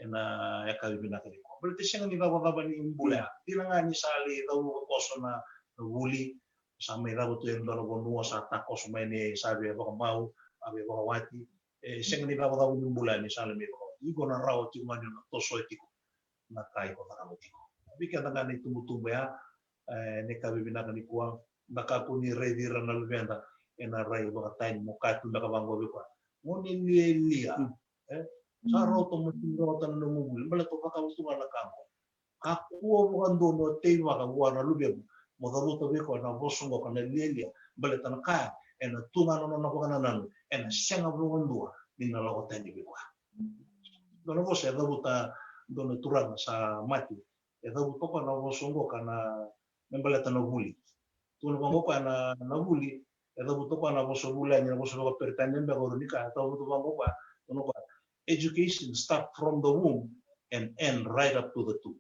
ena yakal binakali ko berarti siya ni baba ni imbula tila nga ni sali daw koso na huli sa may raw to yung dalawa nuwa sa takos may ni sabi baka mau abi baka wati siya ni baba ni imbula ni sali may baka igo na raw ti man yung toso etiko na kai ko nakamutiko abi ka nga ni tumutubo ya ni kabi binakali ko nakaku ni ready ra na lubenda ena ray baka tayo mo katu nakabango ko ngoni liya saro to mutiro tan no mugul bala to ka usu na kamo aku bukan dono te maka buana lubia mo daru to ko na bosungo kana lelia bala tan ka ena tunga no kana nan ena senga bukan dua dina lo tan di ko dono bo se daru ta dono turanga sa mati daru to kana bosungo kana membala tan no huli tuno bango kana na huli daru to kana bosubula ni bosungo pertanyaan ba ko ni ka to bango pa tuno ko education start from the womb and end right up to the tomb.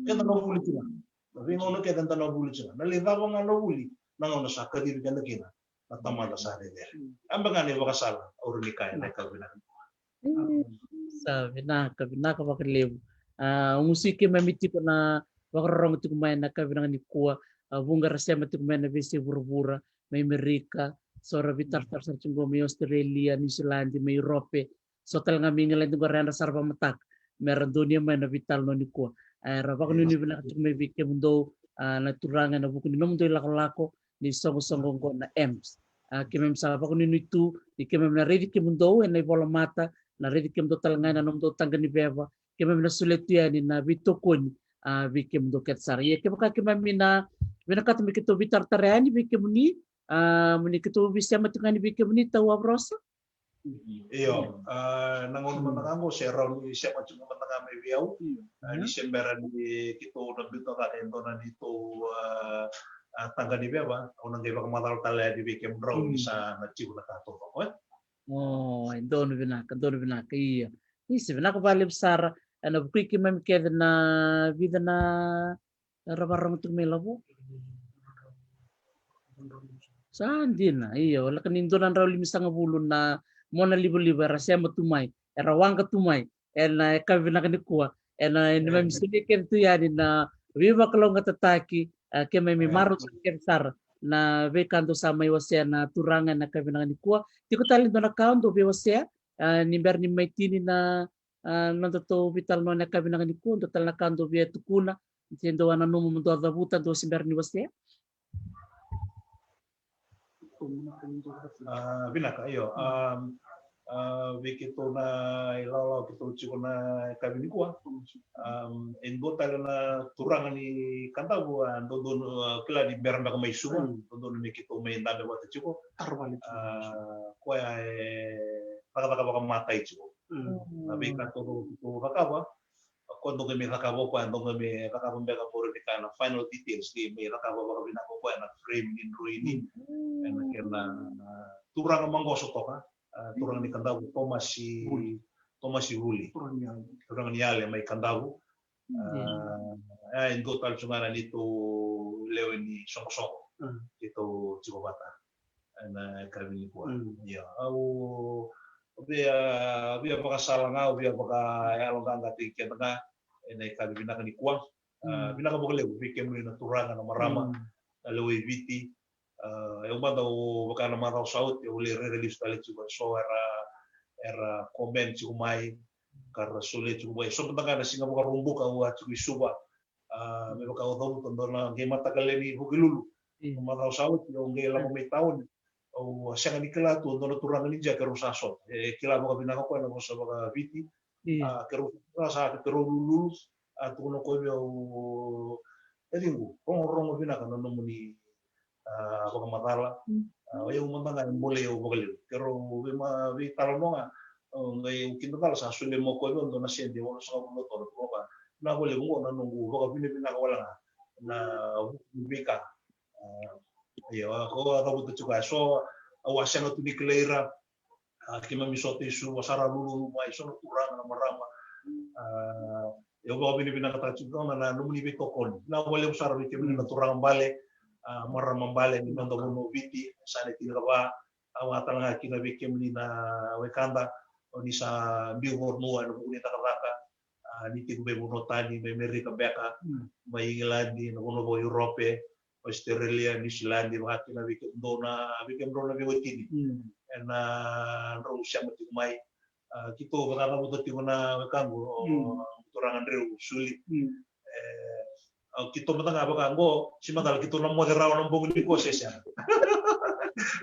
Kena nobuli cina. Tapi ngono kaya tentang nobuli cina. Nalitawa nga nobuli. Nangono sa kadiri ka na kina. Natamala sa rin. Amba nga ni baka sala. Oro ni kaya na kabinan. Sabi na bakaliw. Musiki mamiti ko na bakarong ti kumain na kabinan ni kuwa. Bunga rasema ti kumain na bisi burbura. May Amerika. Sora bitar-tar sa tunggu may Australia, New Zealand, may Europe. So talaga mingalan ng garanda sa matak meron dunia may nabital no niko raba ko ni bina may bike mundo naturangan na buko ni mundo lako ni song ko na ems kimem sa ba ko ni itu ikemem na ready ke mundo en bola mata na ready ke mundo talaga na mundo tangga ni beba kimem na suletu ya ni na bitokon bike mundo ketsar ye ke baka kimem na binakat mi kito bitar tarani bike muni muni kito bisya matungani bike muni tawa brosa. Iyo, nangon manangango si around siya macam manangamay biyaw. Disemberan di kito nagbito ka ento na dito tangga ni beba. Ako nang iba kamatal tala di bikim brown sa nachiw na kato ko. Oh, doon binaka iya. Isi binaka balib sara ano bukiki mam keda na vida na rabarang tumilabo. Saan din na iya wala kanindo nan raw limisang bulon na mona libo-libo rasya matumay erawang katumay na kabina kanikuwa ini memang sedikit tu ya na viva kalau nggak tetaki kememi marut sar na vekanto sama iwasia na turangan na kabinangan ikua tiko tali dona kaunto iwasia ni ber ni maitini na nanto to vital no na kabinangan ikua total na kaunto via tukuna tendo ana no mundo da buta do simber ni wasia Binaka iyo begitu na ilalau gitu cukup na kabin kuah endo tala na turangan ni kanta buan dodon kila di beramba kamay sumo dodon begitu may dami wata cukup kuya baka matay cukup tapi kanto itu kakaba kondo kami kakabo kuan dong kami kakabo beka puro di kana final details di may kakabo baka binako kuan na frame in ruini karena turang manggosok toka turang ni kandabu Thomas Huli turang ni ale may kandabu indo tal sungana nito leo ni songo itu cukup bata na kami kuat ya au biar baka salanga biar baka along ganga tiket tengah ini kami binakan ni kuat binakan boleh bikin ni turang na marama lewe viti eu mando baka na marau saut eu le release tali juga so era komen juga mai karena sulit juga so tengah na singa baka rumbu ka wa juga suba me baka odong tondona game mata kaleni hugilulu marau saut eu ngela mo tahun o sanga nikela tu ndono turang ninja ke rusaso kila baka binaka ko na so baka viti ke rusa ke lulu tu no ko yo elingu rongo binaka no muni baka matala eu mandanga mole eu baka pero vi talonga ngai kintal sa sule mo ko no na sende wo so ko no to ko na bole ngo na nungu baka binaka wala na bika ya ko ata butu juga so awasana tu dikleira kima misote su wasara lulu mai so turang na marama ya baka binaka ta juga na numuni bitokon na wale usara bikin na turang bale marama bale ni ndo mo viti sane tinaba awatan nga kina bikin ni na wekanda oni sa biwor no ano ni takaraka ni tigbe mo tani me Amerika beka mai England no no Europe Australia New Zealand wakati na bikin dona biwetini na Rusia mati mai kito baka mo to tingona wekango turangan reu sulit kito matanga baka ngo simagal kito na moderaw ng bugni ko sesya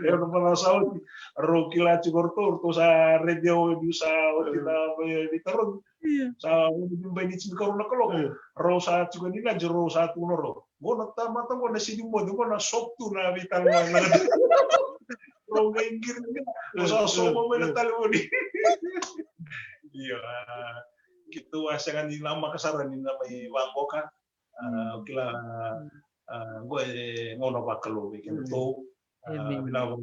eu no pala saudi ro kila chigortor to sa radio di sa kita di tarun sa ni bay ni chigoro na kolok ro sa chigoni na jero sa tuno ro go na mata go na sidi mo go na soktu na vital na ro ngingir ni sa so mo na taloni iya gitu asangan ni nama kasaran ni nama Bangkoka kila gue ngono bakalo bikin to bilang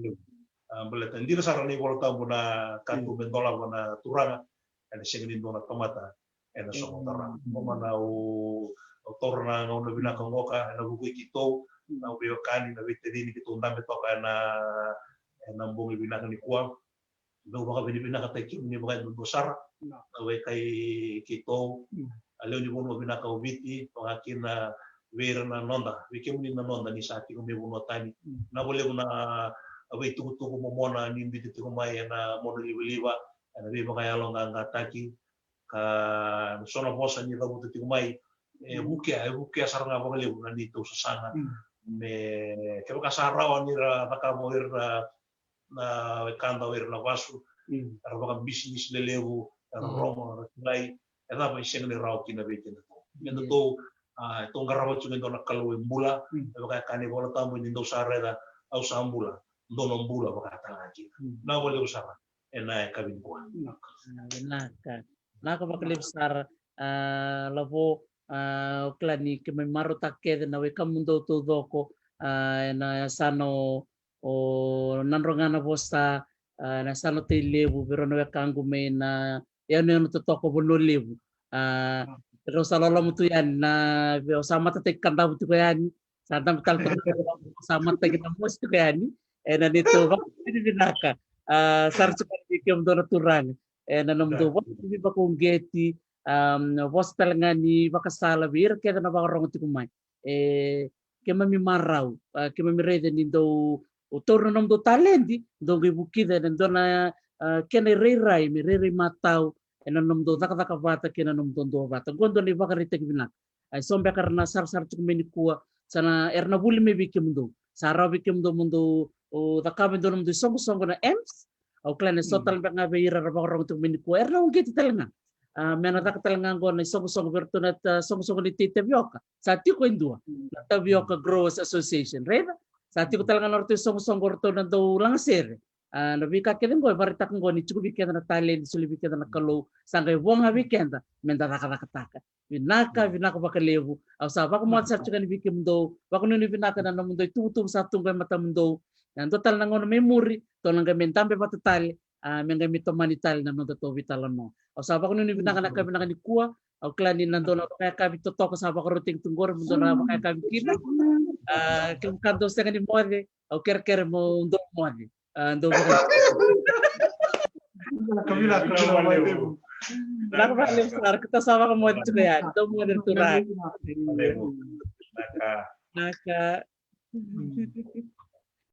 boleh tendir sarani kalau tahu na kantu bentola na turanga ada segini dona tomata ada sokotara mana torna ngono bilang kongoka na buku kito na biokani na biteni kito ndambe toka na mbongi bilang ni kuam do baka binibina ka taki ni baka besar na we kai kito aleo ni bono bina ka ubiti pangakin na wera na nonda wiki muni na nonda ni sati ko mebuno tani na boleh na abai tuku mo mona ni mbiti ko mai na mono liba na be baka yalo nga taki ka sono bosa ni labu tuku mai bukia saranga baka lebu na dito sa sana me ke baka sarawan ni ra baka mo na kanda wer na wasu ara baka bisnis lelebu ara romo lai era ba iseng ni raw kinabete na to ngendo to itong garawa cuma ito nakaluwi mbula baka kani bola tambo nindo sareda au sambula ndono mbula baka tangaji na wale usara ena kabin ko naka bakalib sar lavo klani kemay marotakke na we kamundo to doko na sano o nanrongana bosta na sano te lebu pero no kangu me na yan to toko bono lebu terus kalau mutu yan na sama tatik kanta mutu ko yan santam tal sama tatik na mos ko yan na nito ini binaka sar suka dikem do naturang na namdo wa ba kung geti vos talangani vakasala vir keda na vakarong tikumai ke mami marau ke mami rede ni do o torno nom do talenti do ge bukida na dona kena reirai mi rei matau ena nom do taka vata kena nom do vata gondo ni vakarite kibina ai sombe karena sar tikumeni kuwa sana erna buli me bikim do sara bikim do mundo o takabe do nom do songo na ems au klane sotal banga be ira vakarong tikumeni kuwa erna ungeti talanga mena takatalangan ko na songo bertunat songo ni tita bioka sati ko indua ta bioka growers association reba sati ko talaga norte songo bertunat do lang sere na bika keden ko barita ko ni chubi keda na talen sulibi keda na kalo sangai wonga weekenda menda taka vinaka bakalevu au sa bako mo sa chukan bikim do bako ni vinaka na mundo tutu satu ngai mata mundo nan total nangono memori to nang mentambe patatali menga mitomanital na mundo to vitalano au saba ko ni binaka ni kuwa au klani nandona kaya kabi toto ko saba ko roting tunggor mundo na kaya kabi kina kim kanto sa ni moade au ker mo ndo moade ndo Kabila nakabalik sar kita saba ko moade ko yan ndo moade turak naka